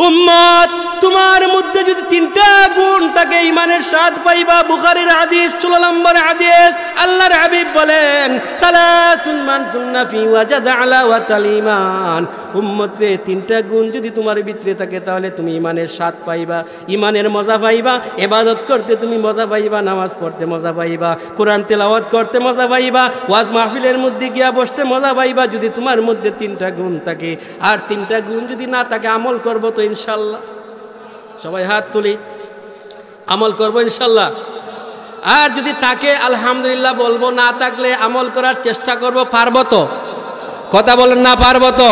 উম্মত তোমার মধ্যে যদি তিনটা গুণ থাকে ইমানের স্বাদ পাইবা। বুখারীর হাদিস 16 নম্বর হাদিস, আল্লাহর হাবিব বলেন সালাসুন মান কুন্না ফি ওয়াজাদা আলাওয়াতাল ঈমান। উম্মত রে, তিনটা গুণ যদি তোমার ভিতরে থাকে তাহলে তুমি ইমানের স্বাদ পাইবা, ইমানের মজা পাইবা। ইবাদত করতে তুমি মজা পাইবা, নামাজ পড়তে মজা পাইবা, কোরআন তেলাওয়াত করতে মজা পাইবা, ওয়াজ মাহফিলের মধ্যে গিয়া বসতে মজা পাইবা যদি তোমার মধ্যে তিনটা গুণ থাকে। আর তিনটা গুণ যদি না থাকে আমল করবো তো ইনশাল্লাহ। সবাই হাত তুলি, আমল করবো ইনশাল্লাহ। আর যদি তাকে আলহামদুলিল্লাহ বলবো, না থাকলে আমল করার চেষ্টা করব। পারবো তো? কথা বলেন না, পারবো তো?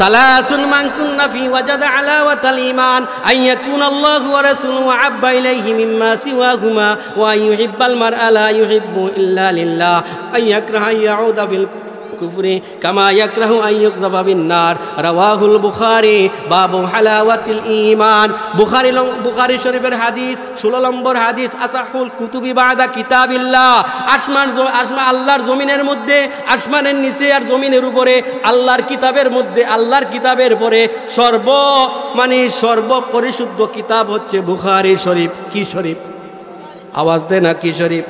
সালাসুন মান কুন্না ফি ওয়াজাদা আলাওয়াতাল ঈমান আইয়াকুনাল্লাহু ওয়া রাসূলুহু আহাব্বা ইলাইহি মিম্মা সিওয়াহুমা ওয়া ইউহিব্বাল মারআ লা ইউহিব্বু ইল্লা লিল্লাহ আইয়াকরাহা ইয়াউদা ফিল কুফরি কামা ইয়াকরাহু আন ইউযফা বিন নার। রাওয়াহুল বুখারী বাবু হালাওয়াতিল ঈমান। বুখারী শরীফের হাদিস 16 নম্বর হাদিস, আসাহুল কুতুবি বাদা কিতাবিল্লাহ। আসমান আল্লাহর জমিনের মধ্যে, আসমানের নিচে আর জমিনের উপরে আল্লাহর কিতাবের মধ্যে, আল্লাহর কিতাবের পরে সর্বপরিশুদ্ধ কিতাব হচ্ছে বুখারী শরীফ। কি শরীফ? আওয়াজ দেন না, কি শরীফ?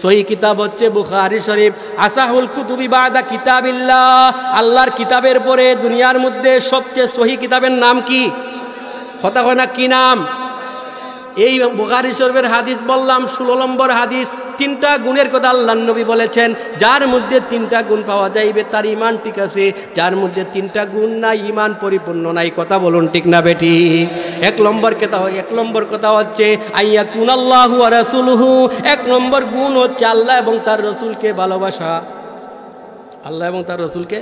সহি কিতাব হচ্ছে বুখারী শরীফ। আসাহুল কুতুবি বাদা কিতাবিল্লাহ। আল্লাহর কিতাবের পরে দুনিয়ার মধ্যে সবচেয়ে সহি কিতাবের নাম কি? কথা হয় না, কি নাম? এই বুখারী শরীফের হাদিস বললাম 16 নম্বর হাদিস। তিনটা গুণের কথা আল্লাহর নবী বলেছেন, যার মধ্যে তিনটা গুণ পাওয়া যাইবে তার ঈমান ঠিক আছে, যার মধ্যে তিনটা গুণ নাই ঈমান পরিপূর্ণ নাই। কথা বলুন ঠিক না বেটি? এক নম্বর কথা হচ্ছে আইয়াকুনাল্লাহু ওয়া রাসূলুহু। এক নম্বর গুণ হচ্ছে আল্লাহ এবং তার রাসূলকে ভালোবাসা। আল্লাহ এবং তার রাসূলকে,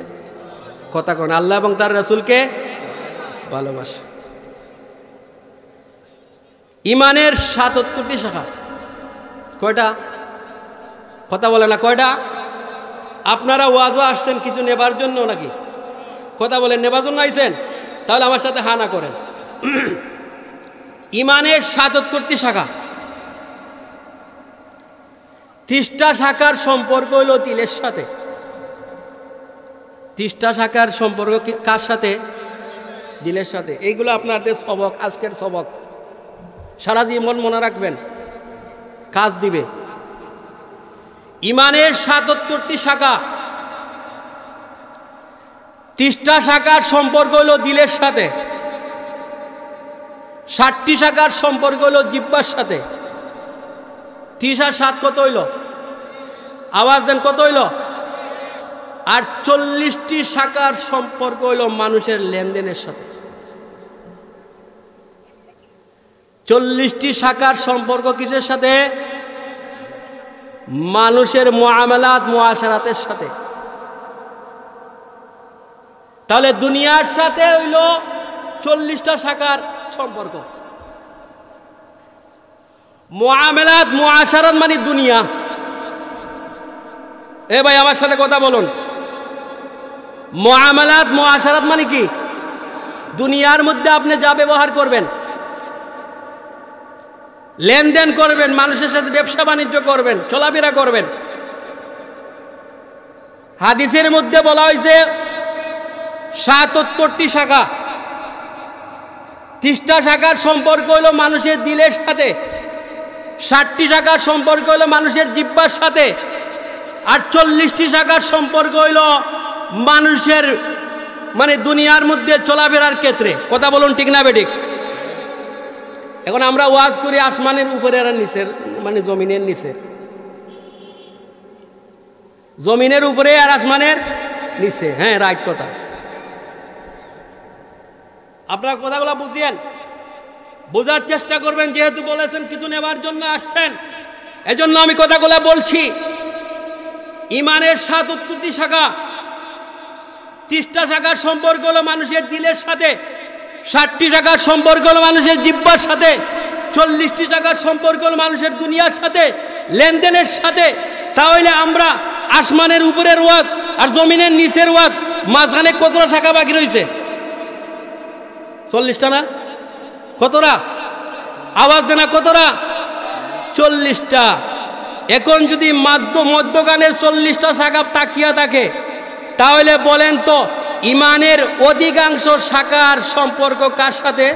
কথা কোন, আল্লাহ এবং তার রাসূলকে ভালোবাসা। ইমানের ৭৭টি শাখা। কয়টা? কথা বলে না, কয়টা? আপনারা ওয়াজও আসছেন কিছু নেবার জন্য নাকি? কথা বলেন, নেবার জন্য আইছেন? তাহলে আমার সাথে হানা করেন। ইমানের ৭৭টি শাখা। 30টা শাখার সম্পর্ক হইল দিলের সাথে। 30টা শাখার সম্পর্ক কার সাথে? দিলের সাথে। এইগুলো আপনাদের সবক, আজকের সবক সারা জীবন মনে রাখবেন, কাজ দিবে। ইমানের ৭৭টি শাখা। 30টা শাখার সম্পর্ক হলো দিলের সাথে, 60টি শাখার সম্পর্ক হলো জিহ্বার সাথে। 30 আর 7 কত হইল? আওয়াজ দেন, কত হইল? আর 40টি শাখার সম্পর্ক হইল মানুষের লেনদেনের সাথে। 40টি শাখার সম্পর্ক কিসের সাথে? মানুষের মুআমালাত মুআশারাতের সাথে। তাহলে দুনিয়ার সাথে হইল 40টা শাখার সম্পর্ক। মুআমালাত মুআশারাত মানে দুনিয়া। এ ভাই আমার সাথে কথা বলুন। মুআমালাত মুআশারাত মানে কি? দুনিয়ার মধ্যে আপনি যা ব্যবহার করবেন, লেনদেন করবেন, মানুষের সাথে ব্যবসা বাণিজ্য করবেন, চলাফেরা করবেন। হাদিসের মধ্যে বলা হয়েছে ৭৭টি শাখা। 30টা শাখার সম্পর্ক হলো মানুষের দিলের সাথে, 60টি শাখার সম্পর্ক হলো মানুষের জিহ্বার সাথে, আর 40টি শাখার সম্পর্ক হইল মানুষের দুনিয়ার মধ্যে চলাফেরার ক্ষেত্রে। কথা বলুন ঠিক না বেঠিক? এখন আমরা ওয়াজ করি আসমানের উপরে আর নিচের, জমিনের নিচের, জমিনের উপরে আর আসমানের নিচে। হ্যাঁ, রাইট কথা। আপনারা কথাগুলো বুঝিয়েন, বোঝার চেষ্টা করবেন। যেহেতু বলেছেন কিছু নেবার জন্য আসছেন, এজন্য আমি কথাগুলো বলছি। ইমানের ৭৭টি শাখা। 30টা শাখার সম্পর্ক হলো মানুষের দিলের সাথে, 60টি শাখার সম্পর্ক হলো মানুষের জিহ্বার সাথে, 40টি শাখার সম্পর্ক হলো মানুষের দুনিয়ার সাথে, লেনদেনের সাথে। তাহলে আমরা আসমানের উপরের ওয়াজ আর জমিনের নিচের ওয়াজ, মাঝখানে কতটা শাখা বাকি রয়েছে? 40টা না? কতটা? আওয়াজ দেনা, কতটা? 40টা। এখন যদি মধ্যখানে 40টা শাখা তাকিয়া থাকে, তাহলে বলেন তো ইমানের অধিকাংশ শাখার সম্পর্ক কার সাথে?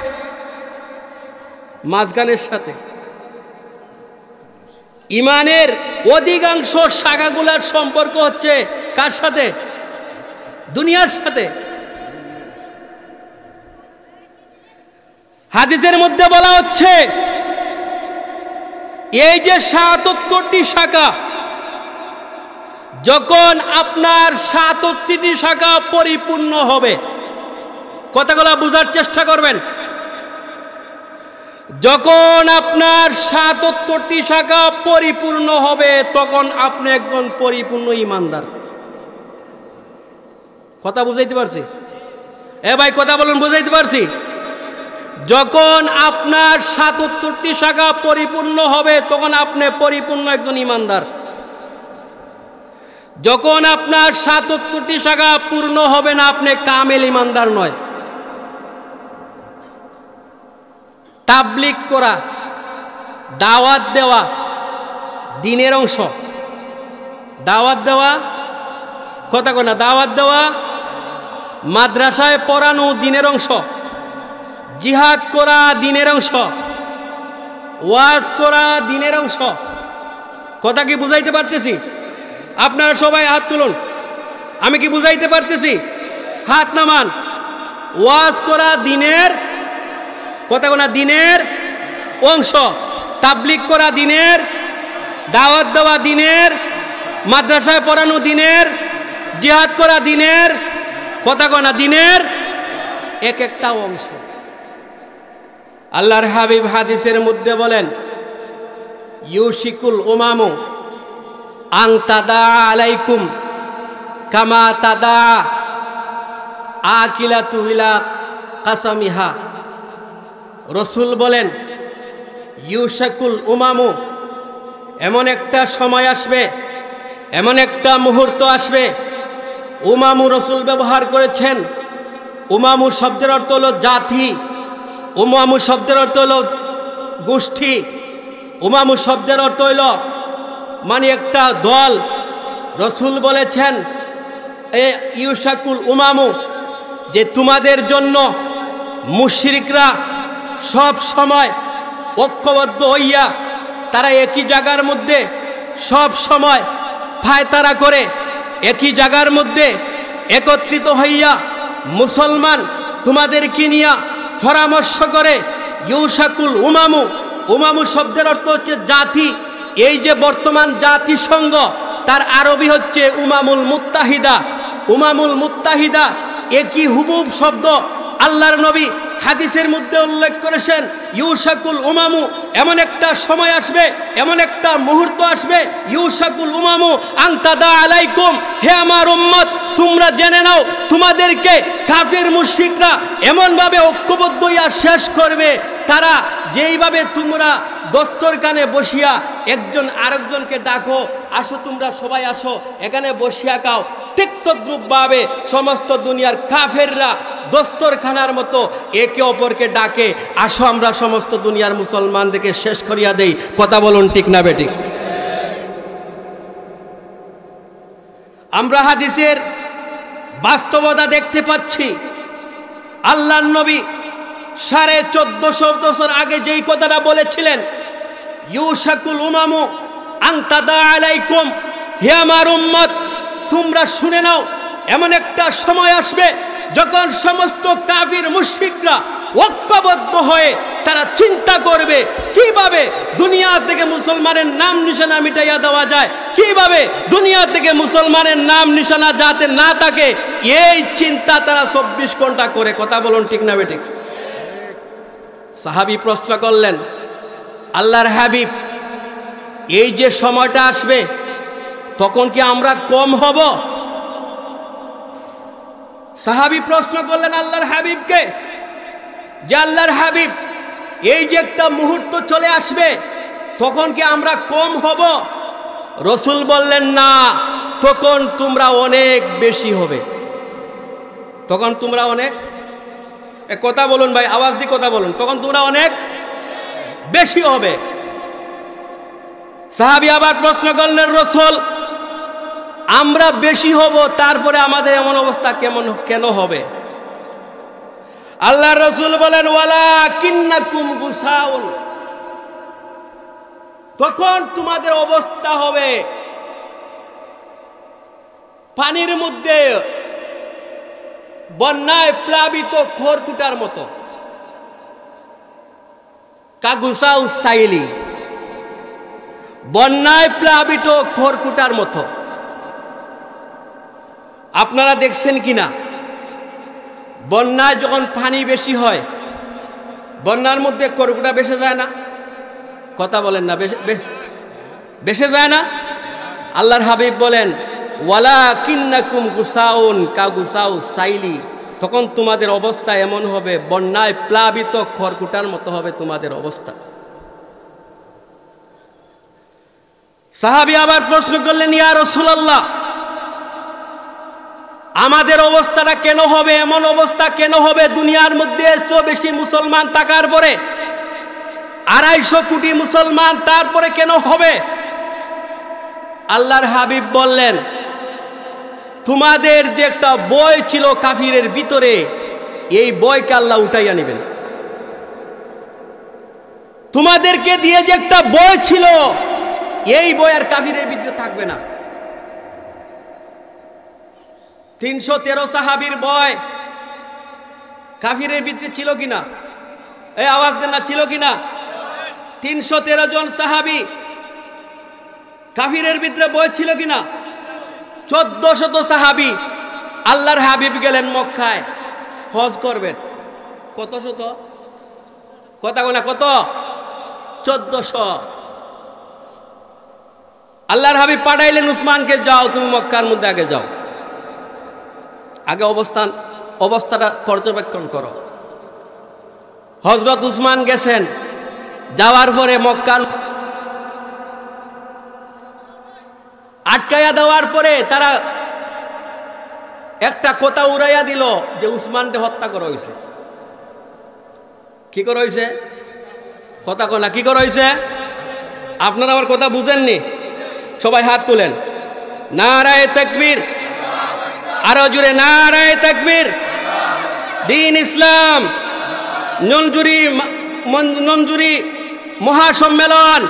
মাঝখানের সাথে। ইমানের অধিকাংশ শাখাগুলোর সম্পর্ক হচ্ছে কার সাথে? দুনিয়ার সাথে। হাদিসের মধ্যে বলা হচ্ছে এই যে ৭৭টি শাখা, যখন আপনার ৭৭টি শাখা পরিপূর্ণ হবে, কথাগুলো বোঝার চেষ্টা করবেন, যখন আপনার ৭৭টি শাখা পরিপূর্ণ হবে তখন আপনি একজন পরিপূর্ণ ঈমানদার। কথা বুঝাইতে পারছি? এ ভাই কথা বলুন, বুঝাইতে পারছি? যখন আপনার ৭৭টি শাখা পরিপূর্ণ হবে তখন আপনি পরিপূর্ণ একজন ঈমানদার। যখন আপনার ৭৭টি শাখা পূর্ণ হবে না, আপনি কামেল ঈমানদার নয়। তাবলীগ করা, দাওয়াত দেওয়া দ্বীনের অংশ। দাওয়াত দেওয়া, কথা কয় না, দাওয়াত দেওয়া, মাদ্রাসায় পড়ানো দ্বীনের অংশ, জিহাদ করা দ্বীনের অংশ, ওয়াজ করা দ্বীনের অংশ। কথা কি বুঝাইতে পারতেছি? আপনারা সবাই হাত তুলুন। আমি কি বুঝাইতে পারতেছি? হাত নামান। ওয়াজ করা দ্বীনের, কথা কোনা দ্বীনের অংশ, তাবলীগ করা দ্বীনের, দাওয়াত দেওয়া দ্বীনের, মাদ্রাসায় পড়ানো দ্বীনের, জিহাদ করা দ্বীনের, কথা কোনা দ্বীনের এক একটা অংশ। আল্লাহর হাবিব হাদিসের মধ্যে বলেন, ইউশিকুল উমামু আং তাদা আলাইকুম কামা তাদা আকিলাতু ইলা কাসামিহা। রসুল বলেন, ইউশাকুল উমামু, এমন একটা সময় আসবে, এমন একটা মুহূর্ত আসবে। উমামু রসুল ব্যবহার করেছেন। উমামু শব্দের অর্থ হলো জাতি, উমামু শব্দের অর্থ হলো গোষ্ঠী, উমামু শব্দের অর্থ হইল মানে একটা দল। রসুল বলেছেন এ ইউশাকুল উমামু, যে তোমাদের জন্য মুশরিকরা সব সময় ঐক্যবদ্ধ হইয়া তারা একই জায়গার মধ্যে সব সময় ফায়তারা করে, একই জায়গার মধ্যে একত্রিত হইয়া মুসলমান তোমাদেরকে নিয়া পরামর্শ করে। ইউশাকুল উমামু, উমামু শব্দের অর্থ হচ্ছে জাতি। এই যে বর্তমান জাতিসংঘ, তার আরবি হচ্ছে উমামুল মুত্তাহিদা। উমামুল মুত্তাহিদা একই হুবুব শব্দ। আল্লাহর নবী হাদিসের মধ্যে উল্লেখ করেছেন, ইউশাকুল উমামু, এমন একটা সময় আসবে, এমন একটা মুহূর্ত আসবে, ইউশাকুল উমামু আন তাদা আলাইকুম, হে আমার উম্মত তোমরা জেনে নাও, তোমাদেরকে কাফির মুশরিকরা এমনভাবে ঐক্যবদ্ধ হইয়া শেষ করবে, তারা যেইভাবে তোমরা দস্তরখানে বসিয়া একজন আরেকজনকে ডাকো, আসো তোমরা সবাই আসো এখানে বসিয়া খাও, ঠিক তদ্রূপভাবে সমস্ত দুনিয়ার কাফেররা দস্তরখানার মতো একে অপরকে ডাকে, আসো আমরা সমস্ত দুনিয়ার মুসলমানদেরকে শেষ করিয়া দেই। কথা বলুন ঠিক না বেঠিক? আমরা হাদিসের বাস্তবতা দেখতে পাচ্ছি। আল্লাহর নবী 1450 বছর আগে যেই কথাটা বলেছিলেন, ইউশাকুল উমামু আন তাদা আলাইকুম, হে আমার উম্মত তোমরা শুনে নাও, এমন একটা সময় আসবে যখন সমস্ত কাফির মুশরিকরা ঐক্যবদ্ধ হয়ে তারা চিন্তা করবে কিভাবে দুনিয়া থেকে মুসলমানের নাম নিশানা মিটাইয়া দেওয়া যায়, কিভাবে দুনিয়া থেকে মুসলমানের নাম নিশানা যাতে না থাকে, এই চিন্তা তারা 24 ঘন্টা করে। কথা বলুন ঠিক না বেঠিক? সাহাবী প্রশ্ন করলেন, আল্লাহর হাবিব এই যে সময়টা আসবে তখন কি আমরা কম হব? সাহাবী প্রশ্ন করলেন আল্লাহর হাবিবকে যে আল্লাহর হাবিব এই যে একটা মুহূর্ত চলে আসবে তখন কি আমরা কম হব? রসুল বললেন, না, তখন তোমরা অনেক বেশি হবে। তখন তোমরা অনেক, কথা বলুন ভাই, আওয়াজ দিয়ে কথা বলুন, তখন তোমরা অনেক বেশি হবে। সাহাবী আবার প্রশ্ন করলেন, রসুল আমরা বেশি হব, তারপরে আমাদের এমন অবস্থা কেন হবে? আল্লাহ রাসূল বলেন ওয়ালাকিন্নাকুম গুসাউন, তখন তোমাদের অবস্থা হবে পানির মধ্যে বন্যায় প্লাবিত খড়কুটার মতো। কাগুসাউ সাইলি, বন্যায় প্লাবিত খড়কুটার মতো। আপনারা দেখছেন কিনা, বন্যায় যখন পানি বেশি হয়, বন্যার মধ্যে খড়কুটা বেসে যায় না? কথা বলেন না, বেসে যায় না? আল্লাহর হাবিব বলেন ওয়ালাকিন্নাকুম গুসাউন কাগুসাউ সাইলি, তখন তোমাদের অবস্থা এমন হবে বন্যায় প্লাবিত খড়কুটার মতো হবে তোমাদের অবস্থা। সাহাবী আবার প্রশ্ন করলেন, ইয়া রাসূলুল্লাহ, আমাদের অবস্থাটা কেন হবে, এমন অবস্থা কেন হবে? দুনিয়ার মধ্যে এত বেশি মুসলমান থাকার পরে, 250 কোটি মুসলমান, তারপরে কেন হবে? আল্লাহর হাবিব বললেন, তোমাদের যে একটা বই ছিল কাফিরের ভিতরে, এই বইকে আল্লাহ উঠাইয়া নেবেন। তোমাদেরকে দিয়ে যে একটা বই ছিল, এই বই আর কাফিরের ভিতরে থাকবে না। 313 সাহাবীর বই কাফিরের ভিতরে ছিল কিনা? এই আওয়াজ দেন না, ছিল কিনা? 313 জন সাহাবী কাফিরের ভিতরে বই ছিল কিনা? 1400 সাহাবী। আল্লাহর হাবিব গেলেন মক্কায় হজ করবেন। কত শত? কথা গোনা কত? 1400। আল্লাহর হাবিব পাঠাইলেন উসমানকে, যাও তুমি মক্কার মধ্যে আগে যাও, আগে অবস্থাটা পর্যবেক্ষণ করো। হযরত উসমান গেছেন, যাওয়ার পরে মক্কার আটকাইয়া দেওয়ার পরে তারা একটা কথা উড়াইয়া দিল যে উসমানকে হত্যা করা হয়েছে। কি করা হয়েছে? কথা কোনা কি করা হয়েছে? আপনারা আমার কথা বুঝেননি? সবাই হাত তুলেন। নারায়ে তাকবীর, আরো জোরে নারায়ে তাকবীর। দ্বীন ইসলাম নলজুরি মহাসম্মেলন,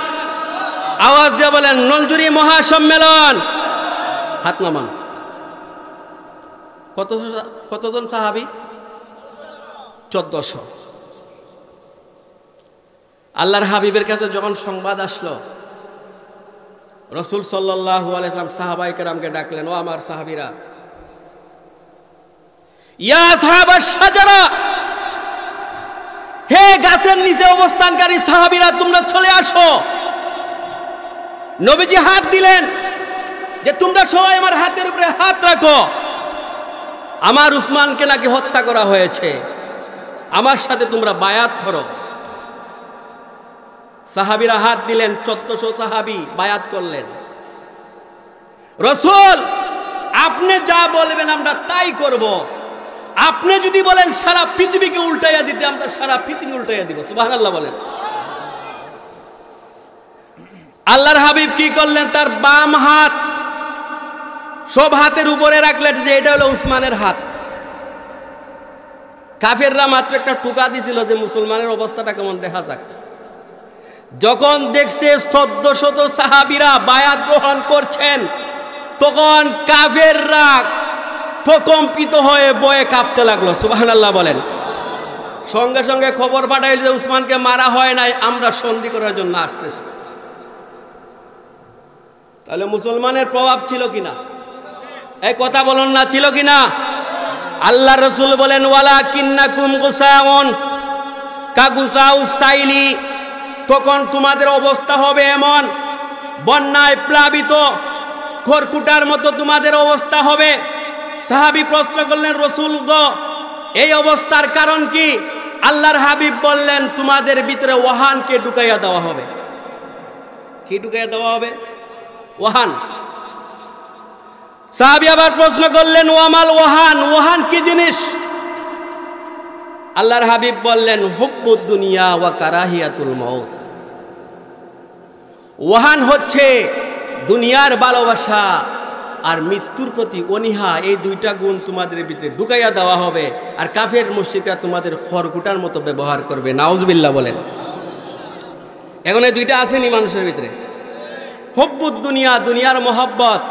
আওয়াজ দিয়ে বলেন নলজুরি মহাসম্মেলন। হাত নামান। কতজন সাহাবী? 1400। আল্লাহর হাবিবের কাছে যখন সংবাদ আসলো, রাসূল সাল্লাল্লাহু আলাইহি ওয়াসাল্লাম সাহাবায়ে কেরামকে ডাকলেন, ও আমার সাহাবীরা, ইয়া সাহাবাস শাজারা, হে গাছের নিচে অবস্থানকারী সাহাবীরা, তোমরা চলে আসো। নবীজি হাত দিলেন যে তোমরা সবাই আমার হাতের উপরে হাত রাখো, আমার উসমানকে নাকি হত্যা করা হয়েছে, আমার সাথে তোমরা বায়াত করো। সাহাবীরা হাত দিলেন, 1400 সাহাবী বায়াত করলেন। রাসূল, আপনি যা বলবেন আমরা তাই করব। আপনি যদি বলেন সারা পৃথিবীকে উল্টাইয়া দিতে, আমরা সারা পৃথিবী উল্টাইয়া দিব। সুবহানাল্লাহ বলেন। আল্লাহর হাবিব কি করলেন? তার বাম হাত সব হাতের উপরে রাখলেন যে এটা হলো উসমানের হাত। কাফেররা মাত্র একটা টুকা দিছিল যে মুসলমানের অবস্থাটা কেমন দেখা যাক। যখন দেখছে 1400 সাহাবীরা বায়াত গ্রহণ করছেন, তখন কাফেররা প্রকম্পিত হয়ে বয়ে কাঁপতে লাগলো। সুবহানাল্লাহ বলেন। সঙ্গে সঙ্গে খবর পাঠাইল যে উসমানকে মারা হয় নাই, আমরা সন্ধি করার জন্য আসতেছি। তাহলে মুসলমানের প্রভাব ছিল কিনা? এই কথা বলুন না, ছিল কিনা? আল্লাহ রাসূল বলেন ওয়ালাকিন্নাকুম গুসাউন কাগুসাউ সাইলি, তখন তোমাদের অবস্থা হবে এমন বন্যায় প্লাবিত খড়কুটার মতো তোমাদের অবস্থা হবে। সাহাবী প্রশ্ন করলেন, রাসূল গো, এই অবস্থার কারণ কি? আল্লাহর হাবিব বললেন, তোমাদের ভিতরে ওয়াহানকে ঢুকাইয়া দেওয়া হবে। কি ঢুকাইয়া দেওয়া হবে? ওয়াহান। সাহাবী আবার প্রশ্ন করলেন, ওয়ামাল ওয়াহান, ওয়াহান কি জিনিস? আল্লাহর হাবিব বললেন, হুব্বুদ দুনিয়া ওয়া কারাহিয়াতুল মাউত। ওয়াহান হচ্ছে দুনিয়ার ভালোবাসা আর মৃত্যুর প্রতি অনীহা, এই দুইটা গুণ তোমাদের ভিতরে ঢুকাইয়া দেওয়া হবে। আর কাফের মুশরিকরা তোমাদের খড়কুটার মতো ব্যবহার করবে। নাউজুবিল্লাহ বলেন। এখন এই দুইটা আসেনি মানুষের ভিতরে, হব্বুদ দুনিয়া, দুনিয়ার মহব্বত,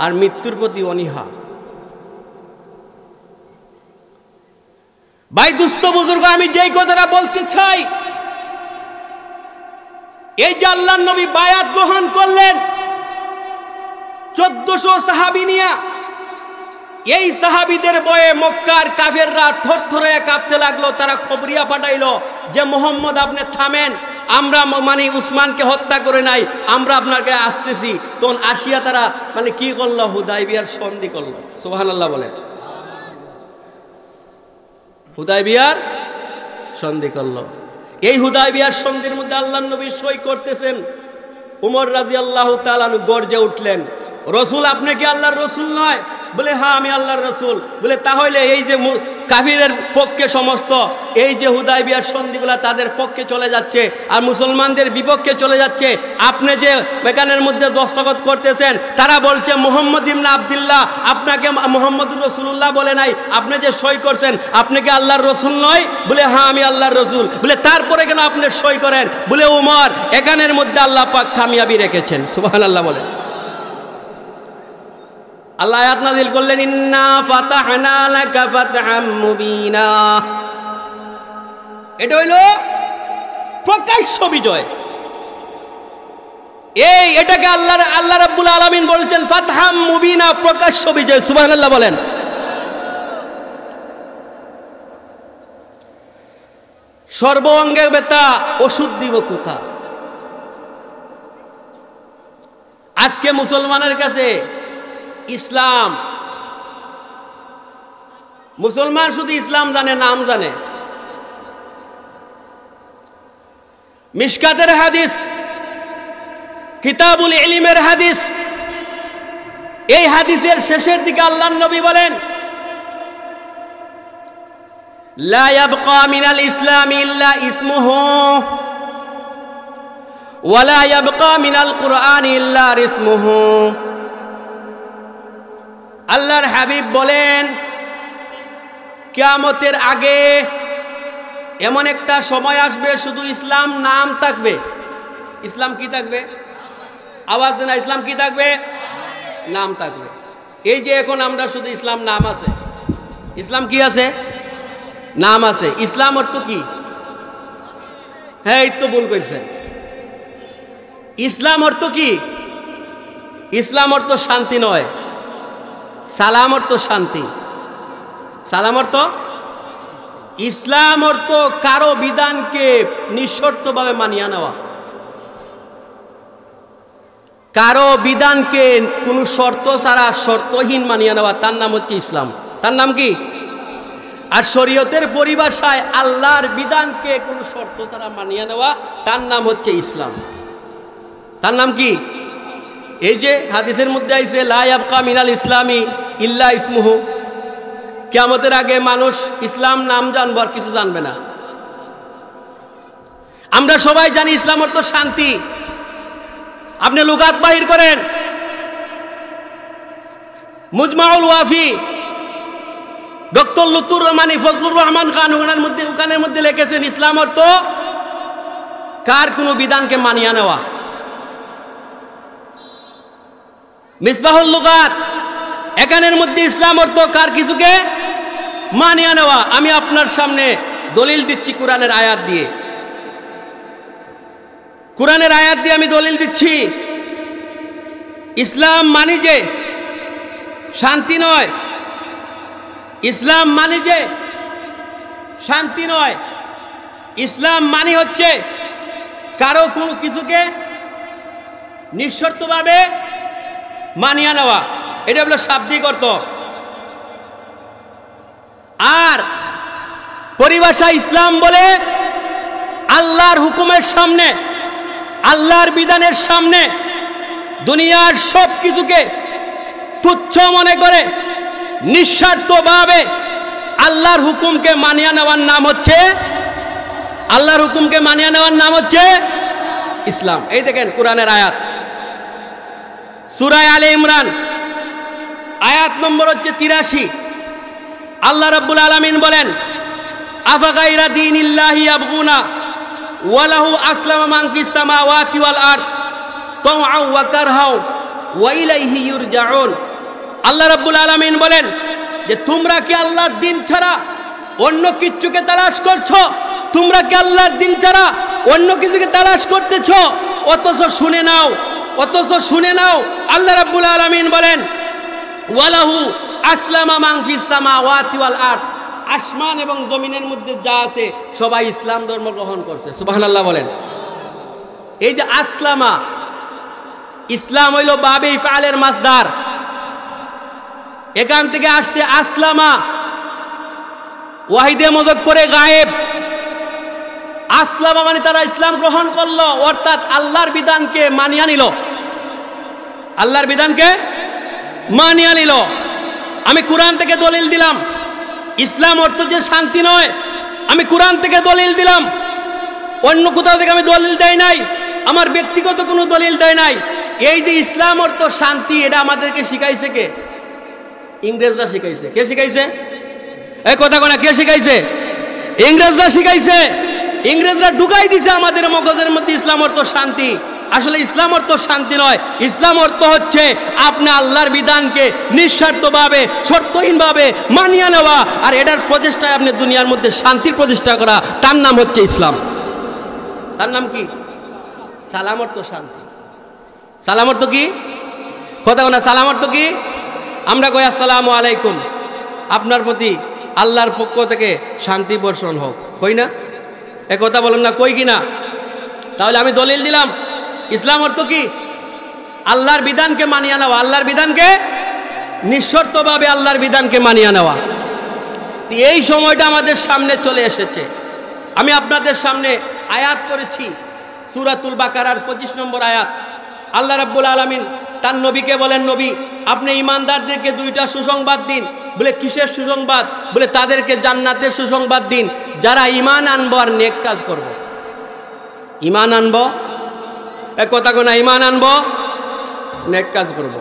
আর মৃত্যুর প্রতি অনীহা। ভাই দুস্থ বুজুর্গ, আমি যেই কথাটা বলতে চাই, এই যে আল্লাহর নবী বায়াত গ্রহণ করলেন 1400 সাহাবী নিয়া, এই সাহাবীদের বয়ে মক্কার কাফেররা থরথরে কাঁপতে লাগলো। তারা খবরিয়া পাঠাইলো যে মোহাম্মদ আপনি থামেন, আমরা মানে উসমানকে হত্যা করে নাই, আমরা আপনাকে আসতেছি। তখন আসিয়া তারা মানে কি করলো, হুদায়বিয়ার সন্ধি করলো। সুবহানাল্লাহ বলেন। হুদায়বিয়ার সন্ধি করলো। এই হুদায়বিয়ার সন্ধির মধ্যে আল্লাহর নবী সই করতেছেন। উমর রাদিয়াল্লাহু তাআলা গর্জে উঠলেন, রসুল আপনি কি আল্লাহর রসুল নয়? বলে হ্যাঁ আমি আল্লাহর রসুল। বলে তাহলে এই যে কাফিরের পক্ষে সমস্ত এই যে হুদায়বিয়ার সন্ধিগুলা তাদের পক্ষে চলে যাচ্ছে আর মুসলমানদের বিপক্ষে চলে যাচ্ছে, আপনি যে বেগানের মধ্যে দস্তখত করতেছেন, তারা বলছে মুহাম্মদ ইবনে আব্দুল্লাহ আপনাকে মুহাম্মদুর রাসূলুল্লাহ বলে নাই, আপনি যে সই করছেন আপনি কি আল্লাহর রসুল নয়? বলে হ্যাঁ আমি আল্লাহর রসুল। বলে তারপরে কেন আপনি সই করেন? বলে উমর, এখানের মধ্যে আল্লাহ পাক কামিয়াবি রেখেছেন। সুবহানাল্লাহ বলেন। আল্লাহ আয়াত নাযিল করলেন, ইন্না ফাতাহনা লাকা ফাতহাম মুবিনা। এটা হইল প্রকাশ্য বিজয়। এটাকে আল্লাহ রাব্বুল আলামিন বলেছেন ফাতহাম মুবিনা, প্রকাশ্য বিজয়। সুবহানাল্লাহ বলেন। সর্ব অঙ্গে ব্যথা, ওষুধ দিব কোথা? আজকে মুসলমানের কাছে ইসলাম, মুসলমান শুধু ইসলাম জানে, নাম জানে। মিশকাতের হাদিস, কিতাবুল ইলমের হাদিস, এই হাদিসের শেষের দিকে আল্লাহর নবী বলেন, লা ইয়াবকা মিনাল ইসলামি ইল্লা ইসমুহু ওয়া লা ইয়াবকা মিনাল কুরআনি ইল্লা রিসমুহু। আল্লাহর হাবিব বলেন, কিয়ামতের আগে এমন একটা সময় আসবে শুধু ইসলাম নাম থাকবে। ইসলাম কি থাকবে? আওয়াজ দেন, ইসলাম কি থাকবে? নাম থাকবে। এই যে এখন আমরা শুধু ইসলাম নাম আছে, ইসলাম কি আছে? নাম আছে। ইসলাম অর্থ কি? হ্যাঁ এই তো ভুল করেছেন। ইসলাম অর্থ কি? ইসলাম অর্থ শান্তি নয়, সালাম অর্থ শান্তি। সালাম অর্থ, ইসলাম অর্থ কারো বিধানকে নিঃশর্তভাবে মানিয়ে নেওয়া, কারো বিধানকে কোনো শর্ত ছাড়া শর্তহীন মানিয়ে নেওয়া, তার নাম হচ্ছে ইসলাম। তার নাম কি? আর শরীয়তের পরিভাষায় আল্লাহর বিধানকে কোনো শর্ত ছাড়া মানিয়ে নেওয়া, তার নাম হচ্ছে ইসলাম। তার নাম কি? এই যে হাদিসের মধ্যে আইছে, লা ইয়াবকা মিনাল ইসলামি ইল্লা ইসমুহু। কিয়ামতের আগে মানুষ ইসলাম নাম জানবে আর কিছু জানবে না। আমরা সবাই জানি ইসলাম অর্থ শান্তি। আপনি লুগাত বাহির করেন, মুজমাউল ওয়াফি ডক্টর লুতুর রহমানি ফজলুর রহমান খান ওখানের মধ্যে লিখেছেন, ইসলাম অর্থ কার কোনো বিধানকে মানিয়ে নেওয়া। মিসবাহুল লুগাত এখানের মধ্যে ইসলাম অর্থ কার কিছুকে মানিয়ে নেওয়া। আমি আপনার সামনে দলিল দিচ্ছি কোরআনের আয়াত দিয়ে। কোরআনের আয়াত দিয়ে আমি দলিল দিচ্ছি, ইসলাম মানি যে শান্তি নয়, ইসলাম মানি যে শান্তি নয়, ইসলাম মানি হচ্ছে কারো কোনো কিছুকে নিঃশর্তভাবে মানিয়ে নেওয়া। এটা হলো শাব্দিক অর্থ। আর পরিভাষা ইসলাম বলে আল্লাহর হুকুমের সামনে, আল্লাহর বিধানের সামনে দুনিয়ার সব কিছুকে তুচ্ছ মনে করে নিঃস্বার্থভাবে আল্লাহর হুকুমকে মানিয়ে নেওয়ার নাম হচ্ছে, আল্লাহর হুকুমকে মানিয়ে নেওয়ার নাম হচ্ছে ইসলাম। এই দেখেন কোরআনের আয়াত, সূরা আলে ইমরান আয়াত নম্বর হচ্ছে 83। আল্লাহ রাব্বুল আলামিন বলেন, আফা গায়রা দীনিল্লাহি ইয়াবগুনা ওয়া লাহু আসলামা মান ফিস সামাওয়াতি ওয়াল আরদ তাওআন ওয়া কারহাও ওয়া ইলাইহি ইউরজাউন। আল্লাহ রাব্বুল আলামিন বলেন যে তোমরা কি আল্লাহর দ্বীন ছাড়া অন্য কিছুকে তালাশ করছো? তোমরা কি আল্লাহর দ্বীন ছাড়া অন্য কিছুকে তালাশ করতেছো? অথচ শুনে নাও আল্লাহ রাব্বুল আলামিন বলেন, ওয়ালাহু আসলামা মান ফিস সামাওয়াতি ওয়াল আরদ, আসমান এবং জমিনের মধ্যে যা আছে সবাই ইসলাম ধর্ম গ্রহণ করছে। সুবহানাল্লাহ বলেন। এই যে আসলামা, ইসলাম হইল বাবে ইফআলের মাসদার, এখান থেকে আসছে আসলামা, ওয়াহিদে মুযাক্কারে গায়েব। আসলামা মানে তারা ইসলাম গ্রহণ করলো, অর্থাৎ আল্লাহর বিধানকে মানিয়ে নিল। আল্লাহর বিধানকে মানিয়ে নিল। আমি কোরআন থেকে দলিল দিলাম ইসলাম অর্থ যে শান্তি নয়, আমি কোরআন থেকে দলিল দিলাম, অন্য কোথাও থেকে আমি দলিল দেই নাই, আমার ব্যক্তিগত কোনো দলিল দেয় নাই। এই যে ইসলাম অর্থ শান্তি, এটা আমাদেরকে শিখাইছে কে? ইংরেজরা শিখাইছে। কে শিখাইছে? এই কথা কোনা, কে শিখাইছে? ইংরেজরা শিখাইছে। ইংরেজরা ঢুকাই দিছে আমাদের মগজের মধ্যে ইসলাম অর্থ শান্তি। আসলে ইসলাম অর্থ শান্তি নয়, ইসলাম অর্থ হচ্ছে আপনি আল্লাহর বিধানকে নিঃস্বার্থভাবে শর্তহীনভাবে মানিয়ে নেওয়া, আর এটার প্রচেষ্টায় আপনি দুনিয়ার মধ্যে শান্তির প্রতিষ্ঠা করা, তার নাম হচ্ছে ইসলাম। তার নাম কি? সালাম অর্থ শান্তি। সালাম অর্থ কি? কথা বলা, সালাম অর্থ কি? আমরা কই আসসালামু আলাইকুম, আপনার প্রতি আল্লাহর পক্ষ থেকে শান্তি বর্ষণ হোক, কই না? এ কথা বলেন না, কই কিনা? তাহলে আমি দলিল দিলাম ইসলাম অর্থ কি? আল্লাহর বিধানকে মানিয়ে নেওয়া, আল্লাহর বিধানকে নিঃশর্তভাবে আল্লাহর বিধানকে মানিয়ে নেওয়া। এই সময়টা আমাদের সামনে চলে এসেছে। আমি আপনাদের সামনে আয়াত করেছি সূরাতুল বাকারার 25 নম্বর আয়াত। আল্লাহ রাব্বুল আলামিন তার নবীকে বলেন, নবী আপনি ইমানদারদেরকে 2টা সুসংবাদ দিন। বলে কিসের সুসংবাদ? বলে তাদেরকে জান্নাতের সুসংবাদ দিন, যারা ঈমান আনবো আর নেক কাজ করব। ঈমান আনবো, এক কথা কোনা, ঈমান আনবো, নেক কাজ করব।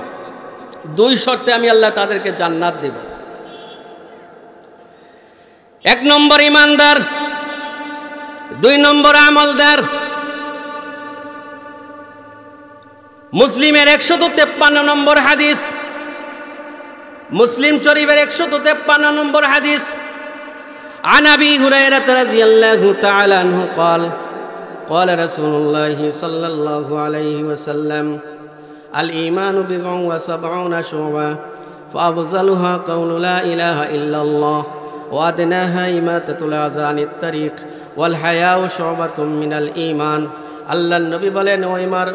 2 শর্তে আমি আল্লাহ তাদেরকে জান্নাত দেব। 1 নম্বর ঈমানদার, 2 নম্বর আমলদার। মুসলিমের 153 নম্বর হাদিস, মুসলিম শরীফের 153 নম্বর হাদিস। عن أبي هريرة رضي الله تعالى عنه قال قال رسول الله صلى الله عليه وسلم الإيمان بضع وسبعون شعبة فأفضلها قول لا إله إلا الله وأدناها إماتة الأذى عن الطريق والحياء شعبة من الإيمان। আল্লাহর নবী বলেন,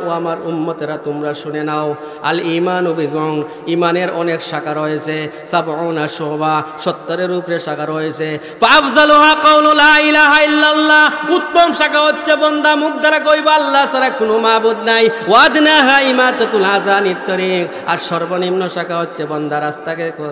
ও আমার উম্মতেরা তোমরা শুনে নাও, আল ঈমানু বিযুন, ঈমানের অনেক শাখা রয়েছে, ৭০ শুবা, ৭০-এর উপরে শাখা রয়েছে। ফাআফযালুহা কাউলু লা ইলাহা ইল্লাল্লাহ, উত্তম শাখা হচ্ছে বান্দা মুখ দ্বারা কইবা আল্লাহ ছাড়া কোনো মাবুদ নাই। ওয়া আদনাহা ইমাতাতুল আযা আনিত তরিক, আর সর্বনিম্ন শাখা হচ্ছে বান্দা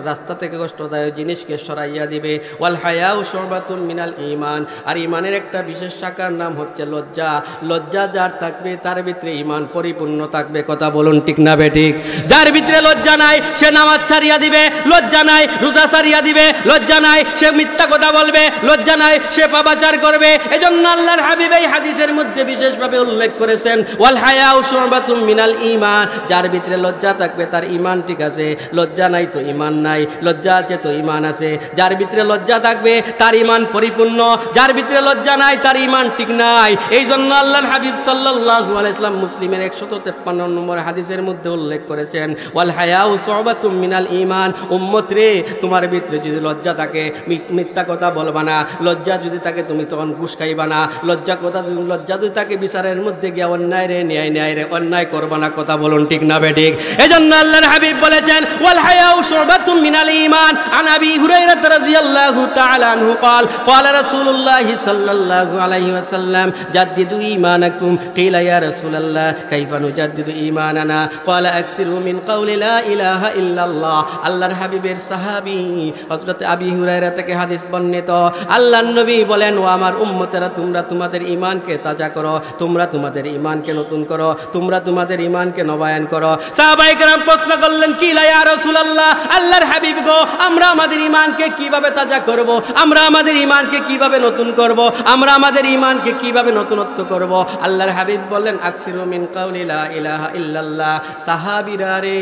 রাস্তা থেকে কষ্টদায়ক জিনিসকে সরাইয়া দিবে। ওয়াল হায়াউ শুবাতুন মিনাল ঈমান, আর ঈমানের একটা বিশেষ শাখার নাম হচ্ছে লজ্জা। লজ্জা যার থাকবে তার ভিতরে ঈমান পরিপূর্ণ থাকবে। কথা বলুন ঠিক না বেঠিক? যার ভিতরে লজ্জা নাই সে নামাজ ছাড়িয়া দিবে, লজ্জা নাই রোজা ছাড়িয়া দিবে, লজ্জা নাই সে মিথ্যা কথা বলবে, লজ্জা নাই সে পাপাচার করবে। এজন্য আল্লাহর হাবিব এই হাদিসের মধ্যে বিশেষভাবে উল্লেখ করেছেন, ওয়াল হায়াউ শুবাতুম মিনাল ঈমান, যার ভিতরে লজ্জা থাকবে তার ঈমান ঠিক আছে। লজ্জা নাই তো ঈমান নাই, লজ্জা আছে তো ঈমান আছে। যার ভিতরে লজ্জা থাকবে তার ঈমান পরিপূর্ণ, যার ভিতরে লজ্জা নাই তার ঈমান ঠিক নাই। এই জন্য আল্লাহর হাবিব সাল্লাল্লাহু আলাইহি ওয়াসাল্লাম মুসলিমের 153 নম্বর হাদিসের মধ্যে উল্লেখ করেছেন, ওয়াল হায়াউ শুবাতুম মিনাল ঈমান। উম্মত রে, তোমার ভিতরে যদি লজ্জা থাকে মিথ্যা কথা বলবা না, লজ্জা যদি থাকে তুমি তখন ঘুষ খাইবা না, লজ্জা যদি থাকে বিচারের মধ্যে গিয়ে অন্যায় রে ন্যায় রে অন্যায় করবা না। কথা বলুন ঠিক না বেঠিক? এজন্য আল্লাহর হাবিব বলেছেন, ওয়াল হায়াউ শুবাতুম মিনাল ঈমান। আন আবি হুরায়রা রাদিয়াল্লাহু তাআলা আনহু قال قال رسول الله صلى الله عليه وسلم جددوا إيمانكم ইমানাকুম কিলা ইয়া রাসূলুল্লাহ কাইফা নুজাদ্দিদু ঈমানানা ক্বালা আকসিরু মিন কাউলি লা ইলাহা ইল্লাল্লাহ। আল্লাহর হাবিবের সাহাবী হযরত আবী হুরায়রা থেকে হাদিস বর্ণিত, আল্লাহর নবী বলেন, ও আমার উম্মতেরা, তোমরা তোমাদের ঈমানকে তাজা করো, তোমরা তোমাদের ঈমানকে নতুন করো, তোমরা তোমাদের ঈমানকে নবায়ন করো। সাহাবায়ে কেরাম প্রশ্ন করলেন, কিলা ইয়া রাসূলুল্লাহ, আল্লাহর হাবিব গো, আমরা আমাদের ঈমানকে কিভাবে তাজা করব, আমরা আমাদের ঈমানকে কিভাবে নতুন করব, আমরা আমাদের ঈমানকে কিভাবে নতুনত্ব করব? আল্লাহর হাবিব বললেন, আকসিরু মিন কাউলি লা ইলাহা ইল্লাল্লাহ। সাহাবীরা রে,